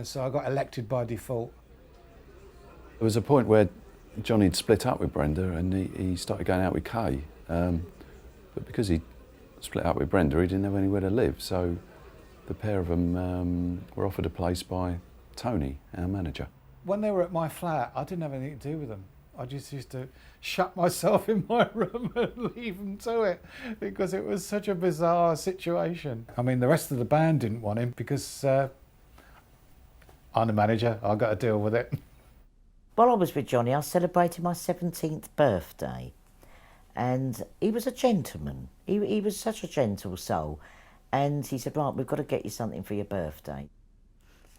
So I got elected by default. There was a point where Johnny had split up with Brenda and he started going out with Kay. But because he split up with Brenda, he didn't have anywhere to live. So the pair of them were offered a place by Tony, our manager. When they were at my flat, I didn't have anything to do with them. I just used to shut myself in my room and leave them to it because it was such a bizarre situation. I mean, the rest of the band didn't want him because I'm the manager, I've got to deal with it. While I was with Johnny, I celebrated my 17th birthday, and he was a gentleman. He was such a gentle soul, and he said, right, we've got to get you something for your birthday.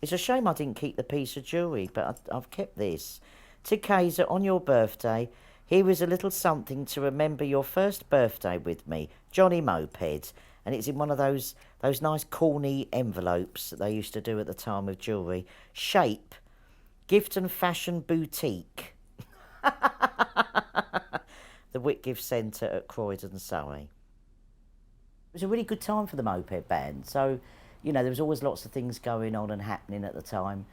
It's a shame I didn't keep the piece of jewellery, but I've kept this. To Kaiser, on your birthday, here is a little something to remember your first birthday with me, Johnny Moped. And it's in one of those nice corny envelopes that they used to do at the time with jewellery. Shape, Gift and Fashion Boutique. The Whitgift Centre at Croydon, Surrey. It was a really good time for the Moped band. So, there was always lots of things going on and happening at the time.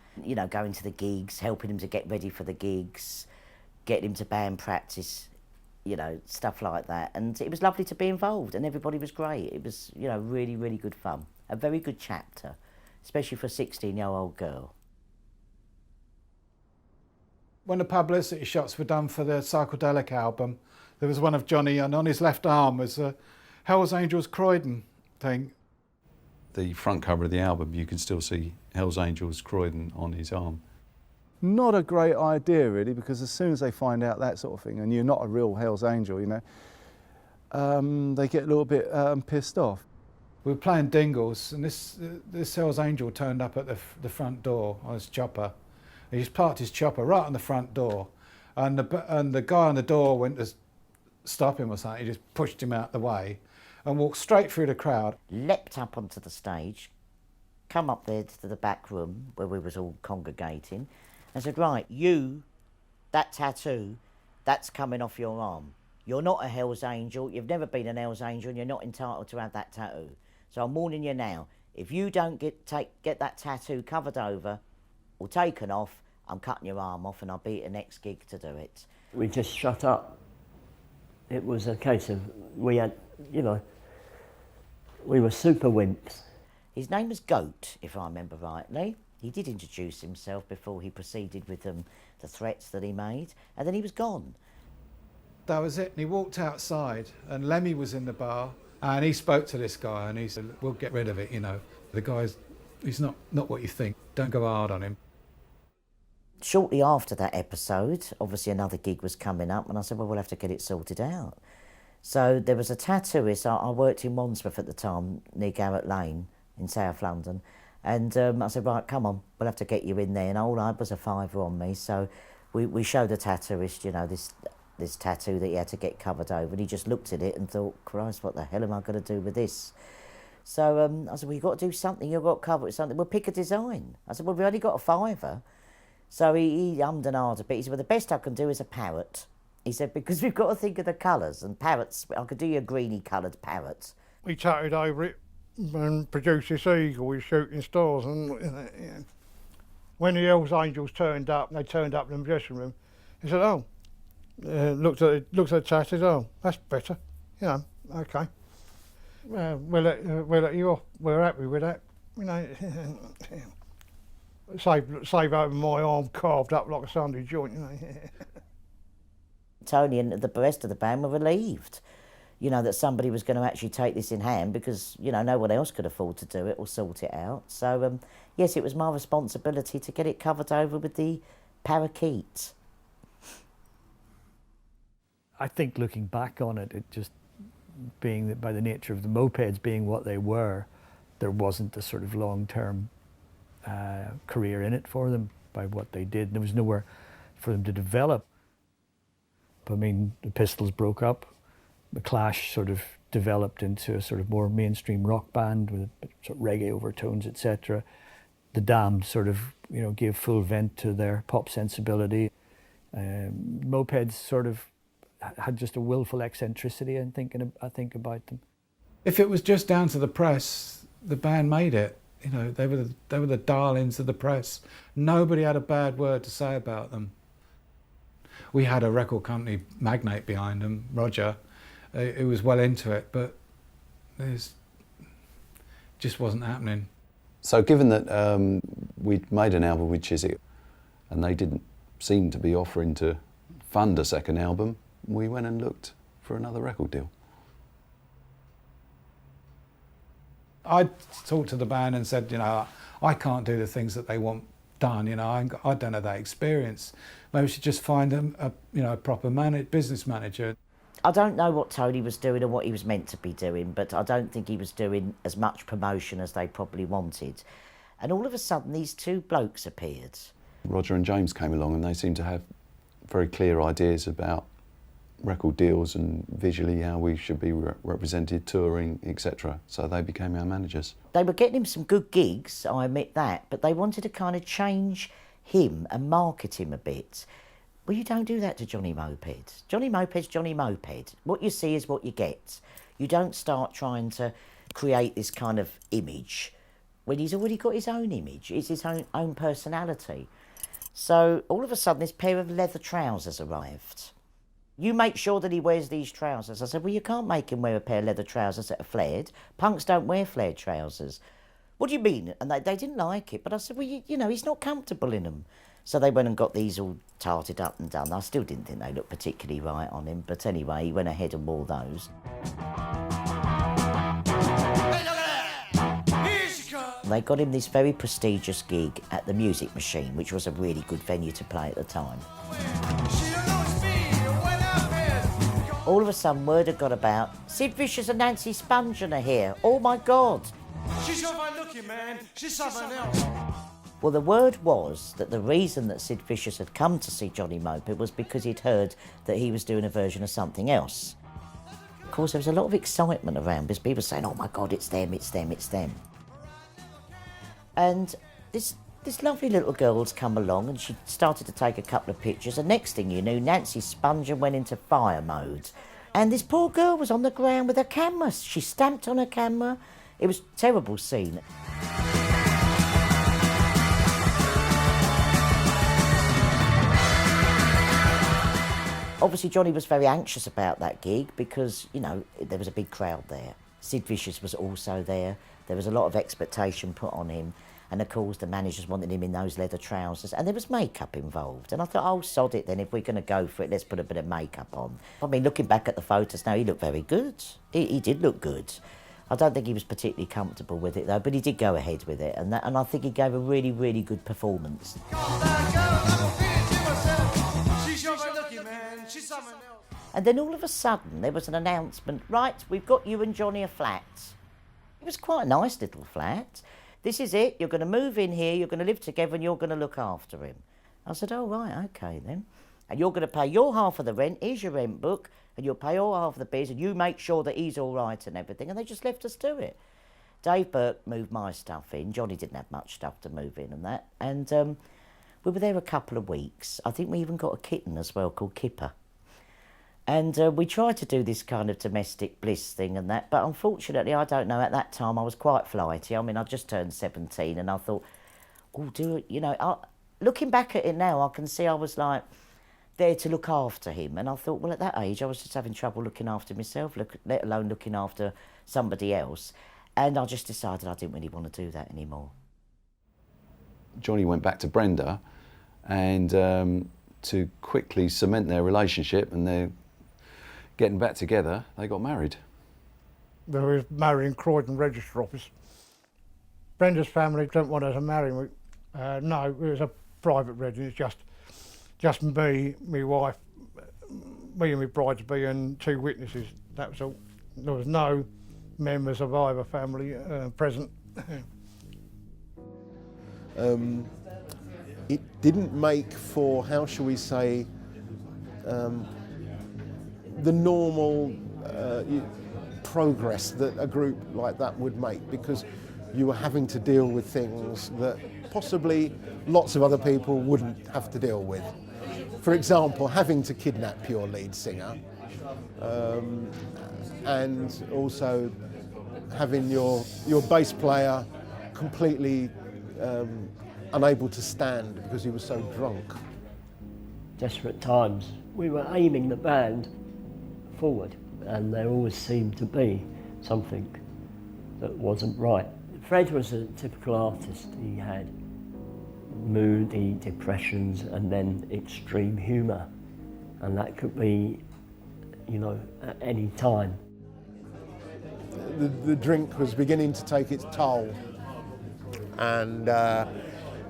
Going to the gigs, helping him to get ready for the gigs, getting him to band practice, stuff like that. And it was lovely to be involved, and everybody was great. It was, really, really good fun. A very good chapter, especially for a 16-year-old girl. When the publicity shots were done for the Psychedelic album, there was one of Johnny, and on his left arm was a Hell's Angels Croydon thing. The front cover of the album, you can still see Hell's Angels Croydon on his arm. Not a great idea, really, because as soon as they find out that sort of thing, and you're not a real Hell's Angel, they get a little bit pissed off. We were playing Dingles, and this Hell's Angel turned up at the front door on his chopper. He just parked his chopper right on the front door, and the guy on the door went to stop him or something. He just pushed him out the way and walked straight through the crowd. Leapt up onto the stage, come up there to the back room where we was all congregating, and said, right, that tattoo, that's coming off your arm. You're not a Hell's Angel, you've never been an Hell's Angel, and you're not entitled to have that tattoo. So I'm warning you now, if you don't get that tattoo covered over or taken off, I'm cutting your arm off and I'll be at the next gig to do it. We just shut up. It was a case of, we had, we were super wimps. His name was Goat, if I remember rightly. He did introduce himself before he proceeded with the threats that he made, and then he was gone. That was it. And he walked outside, and Lemmy was in the bar, and he spoke to this guy, and he said, "We'll get rid of it, you know. The guy's, he's not what you think. Don't go hard on him." Shortly after that episode, obviously another gig was coming up, and I said, well, we'll have to get it sorted out. So there was a tattooist. I worked in Wandsworth at the time, near Garrett Lane in South London. And I said, right, come on, we'll have to get you in there. And all I had was a £5 on me. So we showed the tattooist, you know, this tattoo that he had to get covered over. And he just looked at it and thought, Christ, what the hell am I going to do with this? So I said, well, you've got to do something. You've got to cover it with something. Well, pick a design. I said, well, we've only got a £5. So he hummed and hawed a bit. He said, well, the best I can do is a parrot. He said, because we've got to think of the colours. And parrots, I could do you a greeny-coloured parrot. We chatted over it and produced this eagle with shooting stars. And when the Hells Angels turned up, they turned up in the dressing room, he said, oh, looked at the tattoo, said, oh, that's better. You know, OK. We'll let you off. We're happy with that. You know, save over my arm carved up like a Sunday joint, you know. Tony and the rest of the band were relieved, you know, that somebody was going to actually take this in hand because, you know, no one else could afford to do it or sort it out. So, yes, it was my responsibility to get it covered over with the parakeet. I think looking back on it, it just being that by the nature of the mopeds being what they were, there wasn't a sort of long-term career in it for them by what they did. There was nowhere for them to develop. I mean, the Pistols broke up. The Clash sort of developed into a sort of more mainstream rock band with sort of reggae overtones, etc. The Damned sort of, you know, gave full vent to their pop sensibility. Mopeds sort of had just a willful eccentricity, I think about them. If it was just down to the press, the band made it. You know, they were the darlings of the press. Nobody had a bad word to say about them. We had a record company magnate behind them, Roger, who was well into it, but it just wasn't happening. So given that we'd made an album with Chiswick and they didn't seem to be offering to fund a second album, we went and looked for another record deal. I talked to the band and said, you know, I can't do the things that they want done, you know, I don't have that experience. Maybe we should just find them a proper business manager. I don't know what Tony was doing or what he was meant to be doing, but I don't think he was doing as much promotion as they probably wanted. And all of a sudden, these two blokes appeared. Roger and James came along and they seemed to have very clear ideas about record deals and visually how we should be represented, touring, etc. So they became our managers. They were getting him some good gigs, I admit that, but they wanted to kind of change him and market him a bit. Well, you don't do that to Johnny Moped. Johnny Moped's Johnny Moped. What you see is what you get. You don't start trying to create this kind of image when he's already got his own image. It's his own personality. So all of a sudden, this pair of leather trousers arrived. You make sure that he wears these trousers. I said, well, you can't make him wear a pair of leather trousers that are flared. Punks don't wear flared trousers. What do you mean? And they didn't like it. But I said, well, you know, he's not comfortable in them. So they went and got these all tarted up and done. I still didn't think they looked particularly right on him. But anyway, he went ahead and wore those. They got him this very prestigious gig at the Music Machine, which was a really good venue to play at the time. All of a sudden, word had got about, Sid Vicious and Nancy Spungen are here. Oh my God. She's so fine looking, man. She's something else. Well, the word was that the reason that Sid Vicious had come to see Johnny Moped was because he'd heard that he was doing a version of something else. Of course, there was a lot of excitement around because people were saying, oh my God, it's them, it's them, it's them. And this lovely little girl's come along and she started to take a couple of pictures, and next thing you knew, Nancy Spungen went into fire mode. And this poor girl was on the ground with her camera. She stamped on her camera. It was a terrible scene. Obviously, Johnny was very anxious about that gig because, you know, there was a big crowd there. Sid Vicious was also there. There was a lot of expectation put on him. And of course the managers wanted him in those leather trousers, and there was makeup involved. And I thought, oh, sod it then, if we're going to go for it, let's put a bit of makeup on. I mean, looking back at the photos now, he looked very good. He did look good. I don't think he was particularly comfortable with it though, but he did go ahead with it, and I think he gave a really, really good performance. And then all of a sudden there was an announcement, right, we've got you and Johnny a flat. It was quite a nice little flat. This is it, you're going to move in here, you're going to live together and you're going to look after him. I said, oh, right, OK then. And you're going to pay your half of the rent, here's your rent book, and you'll pay your half of the bills, and you make sure that he's all right and everything. And they just left us do it. Dave Burke moved my stuff in. Johnny didn't have much stuff to move in and that. And we were there a couple of weeks. I think we even got a kitten as well called Kipper. And we tried to do this kind of domestic bliss thing and that, but unfortunately, I don't know, at that time I was quite flighty. I mean, I just turned 17 and I thought, oh, do it, you know, looking back at it now, I can see I was like there to look after him. And I thought, well, at that age, I was just having trouble looking after myself, let alone looking after somebody else. And I just decided I didn't really want to do that anymore. Johnny went back to Brenda, and to quickly cement their relationship and their getting back together, they got married. They were marrying Croydon Register Office. Brenda's family didn't want her to marry me. No, it was a private wedding. It's just me, my wife, me and my bride-to-be and 2 witnesses. That was all. There was no members of either family present. It didn't make for, how shall we say, the normal progress that a group like that would make, because you were having to deal with things that possibly lots of other people wouldn't have to deal with. For example, having to kidnap your lead singer, and also having your bass player completely unable to stand because he was so drunk. Desperate times. We were aiming the band forward, and there always seemed to be something that wasn't right. Fred was a typical artist. He had moody depressions and then extreme humour, and that could be, you know, at any time. The drink was beginning to take its toll, and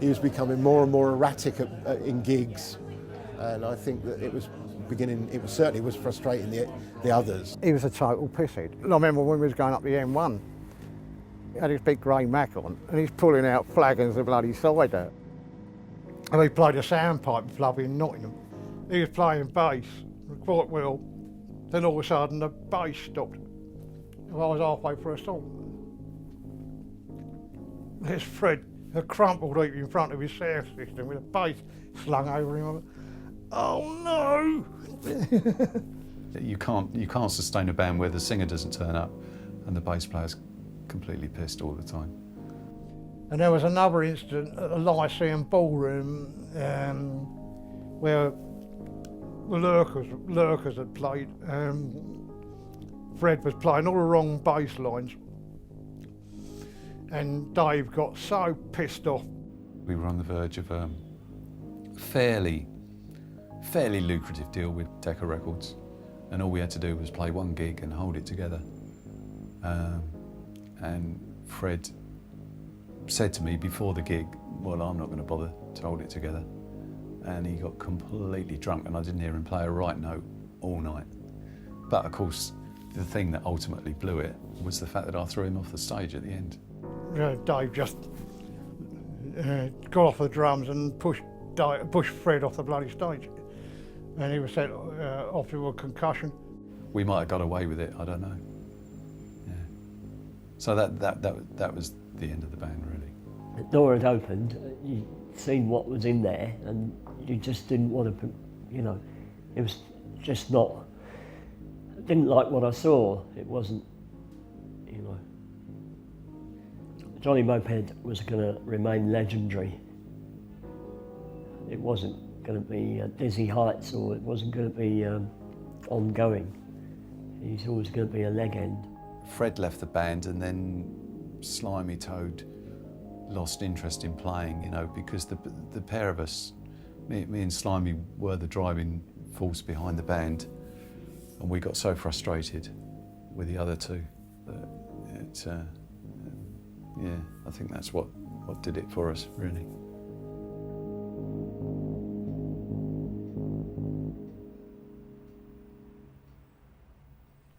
he was becoming more and more erratic in gigs, and I think that it certainly was frustrating the others. He was a total pisshead. I remember when we was going up the M1, he had his big grey Mac on, and he's pulling out flagons of bloody cider. And he played a soundpipe club in Nottingham. He was playing bass quite well. Then all of a sudden the bass stopped. I was halfway through a song. There's Fred, a crumpled heap in front of his sound system with a bass slung over him. Oh no! You can't sustain a band where the singer doesn't turn up and the bass player's completely pissed all the time. And there was another incident at the Lyceum Ballroom where the Lurkers had played. Fred was playing all the wrong bass lines, and Dave got so pissed off. We were on the verge of a fairly lucrative deal with Decca Records, and all we had to do was play one gig and hold it together. And Fred said to me before the gig, well, I'm not going to bother to hold it together. And he got completely drunk, and I didn't hear him play a right note all night. But of course, the thing that ultimately blew it was the fact that I threw him off the stage at the end. Dave just got off the drums and pushed Fred off the bloody stage. And he was sent off with a concussion. We might have got away with it, I don't know. Yeah. So that was the end of the band, really. The door had opened, you'd seen what was in there, and you just didn't want to, you know, it was just not, I didn't like what I saw. It wasn't, you know. Johnny Moped was going to remain legendary. It wasn't going to be Dizzy Heights, or it wasn't going to be ongoing. He's always going to be a leg end. Fred left the band, and then Slimy Toad lost interest in playing, you know, because the pair of us, me and Slimy, were the driving force behind the band, and we got so frustrated with the other two that it, yeah, I think that's what did it for us, really.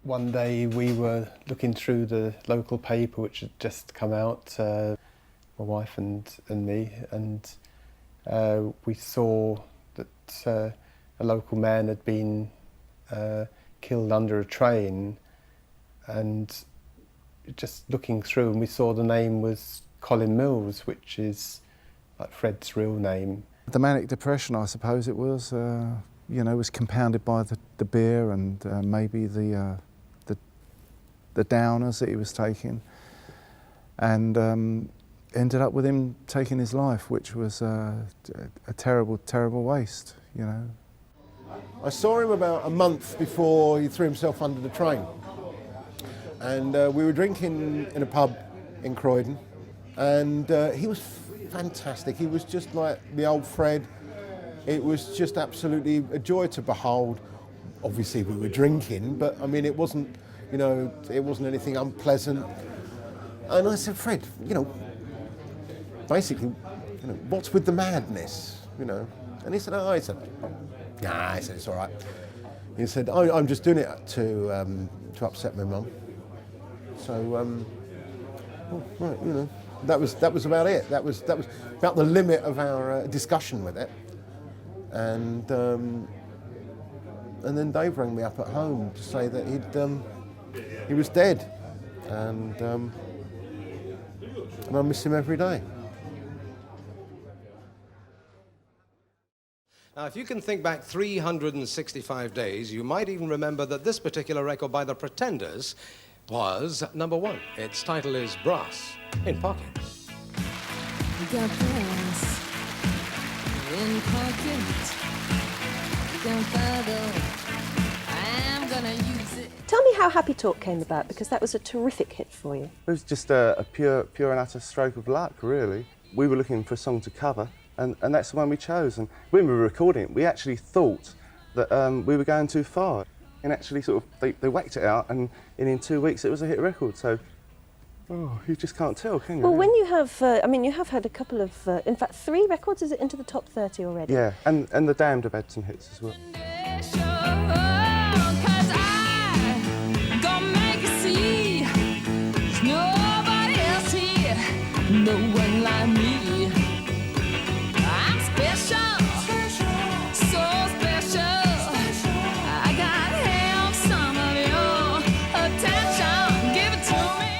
One day we were looking through the local paper which had just come out, my wife and me, and we saw that a local man had been killed under a train, and just looking through, and we saw the name was Colin Mills, which is like Fred's real name. The manic depression, I suppose it was, you know, was compounded by the beer and maybe the downers that he was taking, and ended up with him taking his life, which was a terrible, terrible waste, you know. I saw him about a month before he threw himself under the train, and we were drinking in a pub in Croydon, and he was fantastic. He was just like the old Fred. It was just absolutely a joy to behold. Obviously we were drinking, but I mean it wasn't, you know, it wasn't anything unpleasant. And I said, Fred, you know, basically, you know, what's with the madness, you know? And he said, oh, he said, nah, he said, it's all right. He said, oh, I'm just doing it to upset my mum. So, well, right, you know, that was about it. That was about the limit of our discussion with it. And then Dave rang me up at home to say that he was dead, and I miss him every day. Now, if you can think back 365 days, you might even remember that this particular record by the Pretenders was #1. Its title is Brass in Pocket. We got brass in pocket. We got battle. I'm gonna use it. Tell me how Happy Talk came about, because that was a terrific hit for you. It was just a pure and utter stroke of luck, really. We were looking for a song to cover, and that's the one we chose. And when we were recording it, we actually thought that we were going too far. And actually, sort of, they whacked it out, and in 2 weeks, it was a hit record. So, oh, you just can't tell, can you? Well, when you have, I mean, you have had a couple of, in fact, 3 records, is it into the top 30 already? Yeah, and the Damned have had some hits as well. No one like me. I'm special, so special. I got to have some of your attention. Give it to me.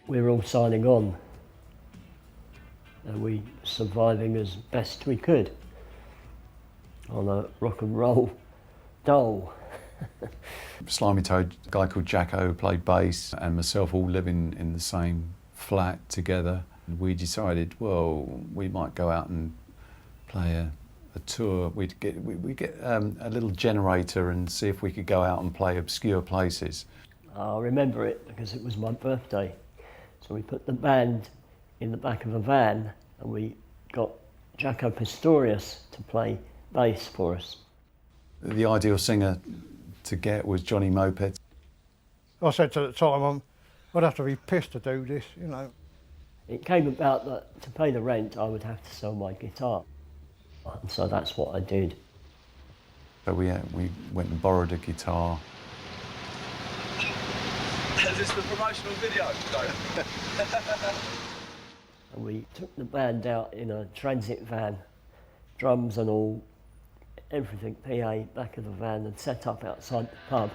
We're all signing on, and we surviving as best we could on a rock and roll dole. Slimy Toad, a guy called Jacko, who played bass, and myself all living in the same flat together. We decided, well, we might go out and play a tour. We'd get a little generator and see if we could go out and play obscure places. I remember it because it was my birthday. So we put the band in the back of a van, and we got Jaco Pastorius to play bass for us. The ideal singer to get was Johnny Moped. I said at the time, I'd have to be pissed to do this, you know. It came about that to pay the rent, I would have to sell my guitar. And so that's what I did. So we went and borrowed a guitar. Is this the promotional video? And we took the band out in a transit van, drums and all, everything, PA, back of the van, and set up outside the pub.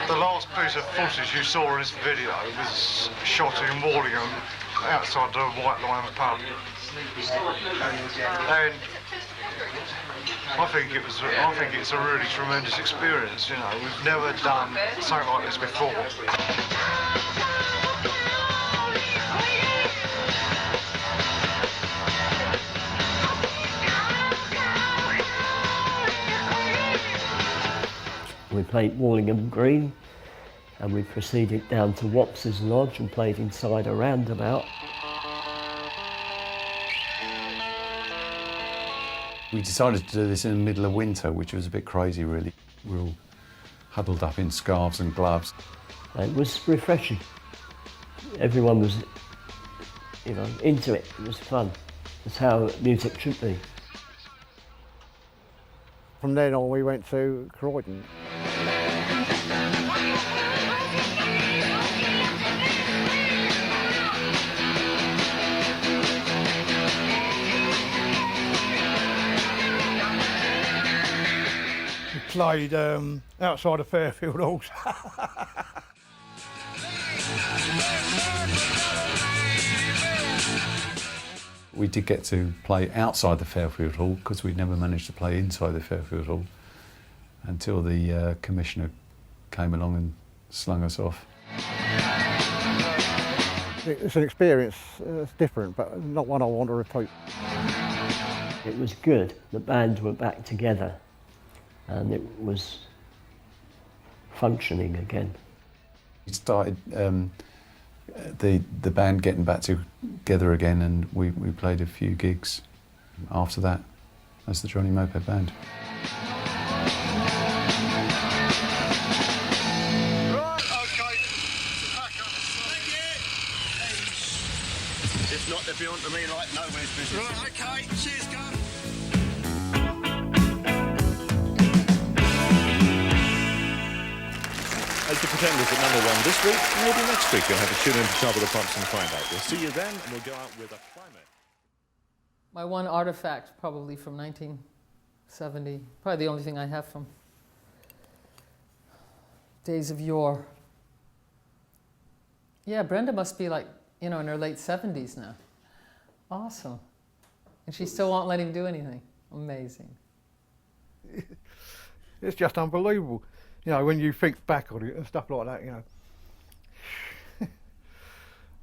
The last piece of footage you saw in this video was shot in Wallingham outside the White Lion pub. And I think it's a really tremendous experience. You know, we've never done something like this before. We played Wallingham Green, and we proceeded down to Wops's Lodge and played inside a roundabout. We decided to do this in the middle of winter, which was a bit crazy, really. We were all huddled up in scarves and gloves. It was refreshing. Everyone was, you know, into it. It was fun. That's how music should be. From then on, we went to Croydon. We played outside of Fairfield Halls. We did get to play outside the Fairfield Hall because we'd never managed to play inside the Fairfield Hall until the commissioner came along and slung us off. It's an experience, it's different, but not one I want to repeat. It was good. The bands were back together and it was functioning again. We started the band getting back together again, and we played a few gigs after that as the Johnny Moped Band. If not, they'll be on to me like nobody's business. Right, okay, cheers, guys. As the Pretenders at #1 this week, maybe next week you'll have to tune in to Top of the Pops and find out. We'll see you then, and we'll go out with a climate. My one artifact, probably from 1970, probably the only thing I have from days of yore. Yeah, Brenda must be like, you know, in her late 70s now. Awesome. And she still won't let him do anything. Amazing. It's just unbelievable. You know, when you think back on it and stuff like that, you know.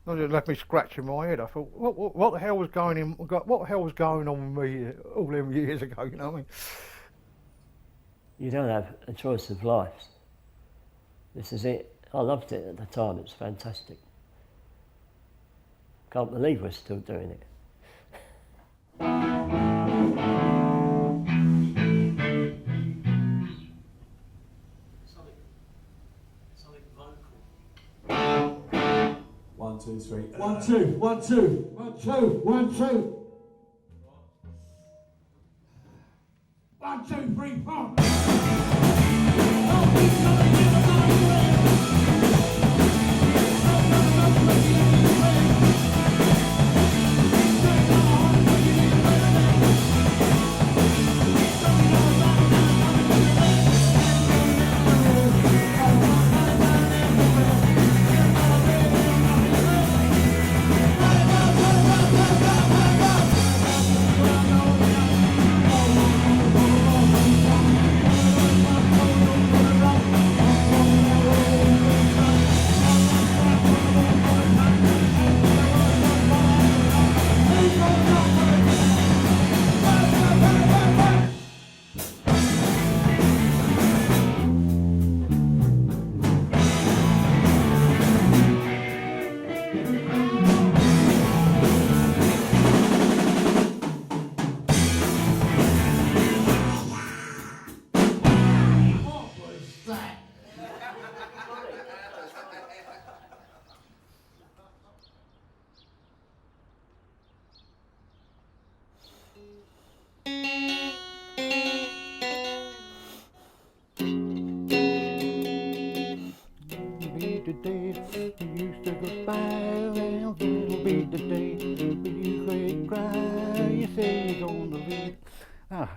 It left me scratching my head. I thought, what the hell was going on with me all them years ago, you know what I mean? You don't have a choice of life. This is it. I loved it at the time. It's fantastic. Can't believe we're still doing it. One, two, three. 1, 2, 1, 2, 1, 2, 1, 2. 1, 2, 3, 4.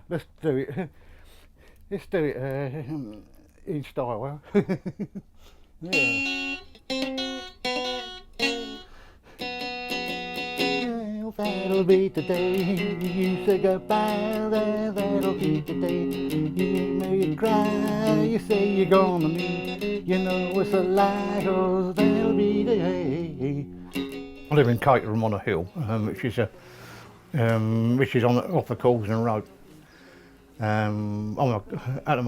Let's do it. Let's do it in style. Yeah. that'll be today. You say goodbye, that'll be today. You make me cry, you say you're gonna leave. You know it's a lie, 'cause that'll be the day. I live in Caterham on a hill, which is off the Causden Road. At the moment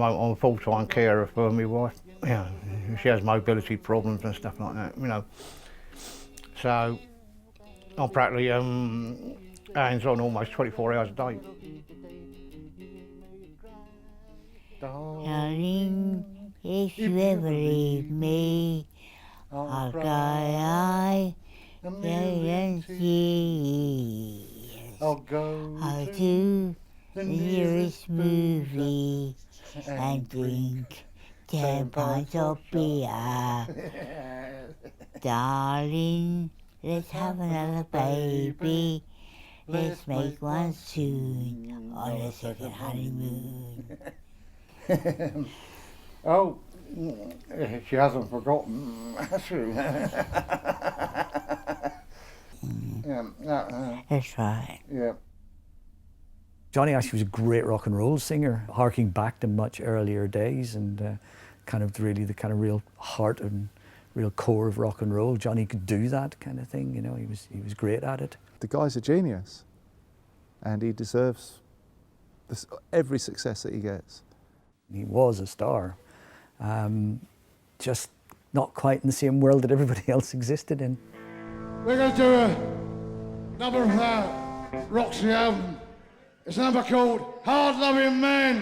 I'm a full-time carer for my wife. Yeah, she has mobility problems and stuff like that, you know. So I'm practically hands-on almost 24 hours a day. Darling, if you ever leave me, I'll cry and see. I'll go to the nearest movie and drink 10 pints of beer. Darling, let's have another baby. Let's make one soon on a second honeymoon. Oh, she hasn't forgotten. That's right. Yeah. Johnny actually was a great rock and roll singer, harking back to much earlier days and kind of really the kind of real heart and real core of rock and roll. Johnny could do that kind of thing, you know, he was great at it. The guy's a genius and he deserves every success that he gets. He was a star, just not quite in the same world that everybody else existed in. We're going to do a number of our Roxy album. It's a number called Hard Loving Man.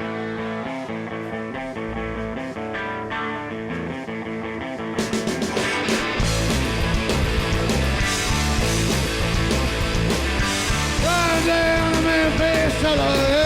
Run down the Memphis cellar.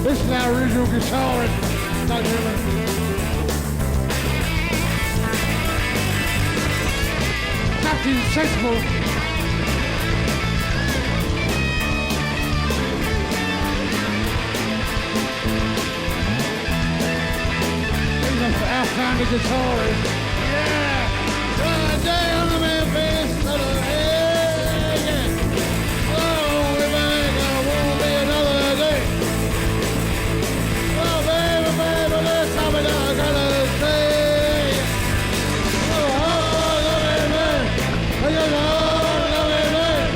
This is our original guitarist, Doug Miller. Captain Sensible. He's our founding guitarist. Yeah! Right down the Memphis cellar. Yeah! Oh, we're back, I won't be another day. Oh, baby, baby, let's have it, I gotta say. Oh, loving man. Oh, you know, loving man.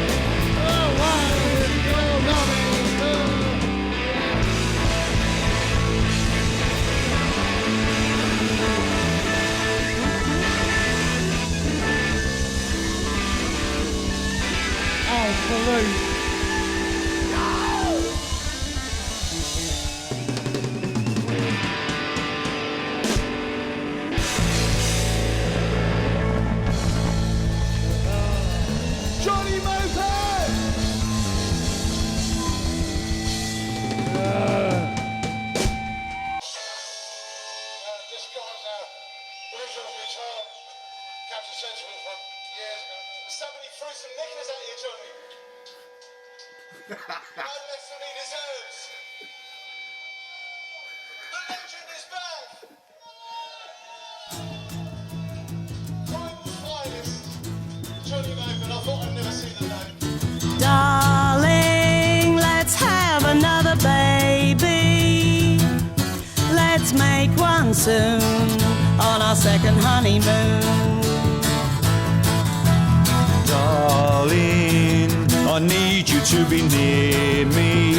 Oh, why would you love me so? Oh, police. Johnny Moped! This guy's our original guitar, Captain Sensible from years ago. Somebody threw some knickers at you, Johnny. No less than he deserves. The legend is back. Time's finest. Johnny Moped, I thought I'd never see the name. Darling, let's have another baby. Let's make one soon on our second honeymoon. Darling, I need need you to be near me,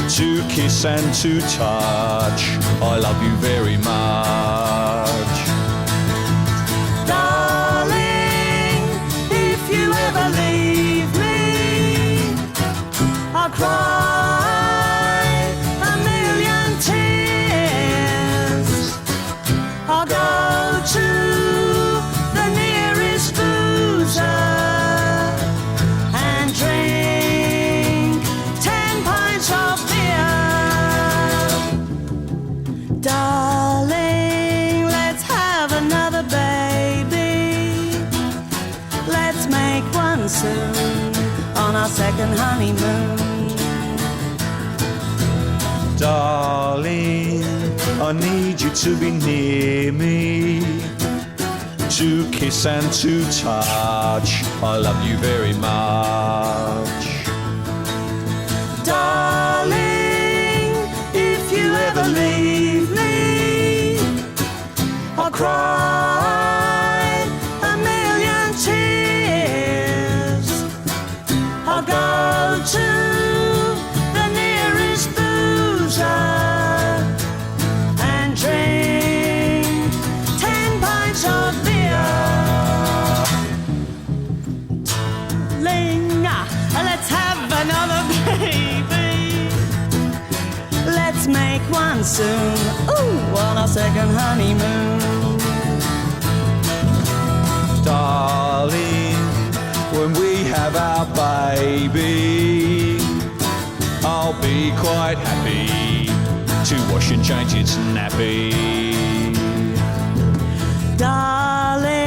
to kiss and to touch. I love you very much. Darling, if you ever leave me, I'll cry a million tears. I'll go to the nearest boozer and drink 10 pints of beer. Darling, let's have another baby. Let's make one soon on our second honeymoon. Darling, I need you to be near me, to kiss and to touch. I love you very much. Darling, if you ever leave me, I'll cry a million tears. I'll go to the nearest boozer and drink 10 pints of beer. Darling, let's have another baby. Let's make one soon, ooh, on our second honeymoon. Darling, when we have our baby, I'll be quite happy to wash and change its nappy. Darling,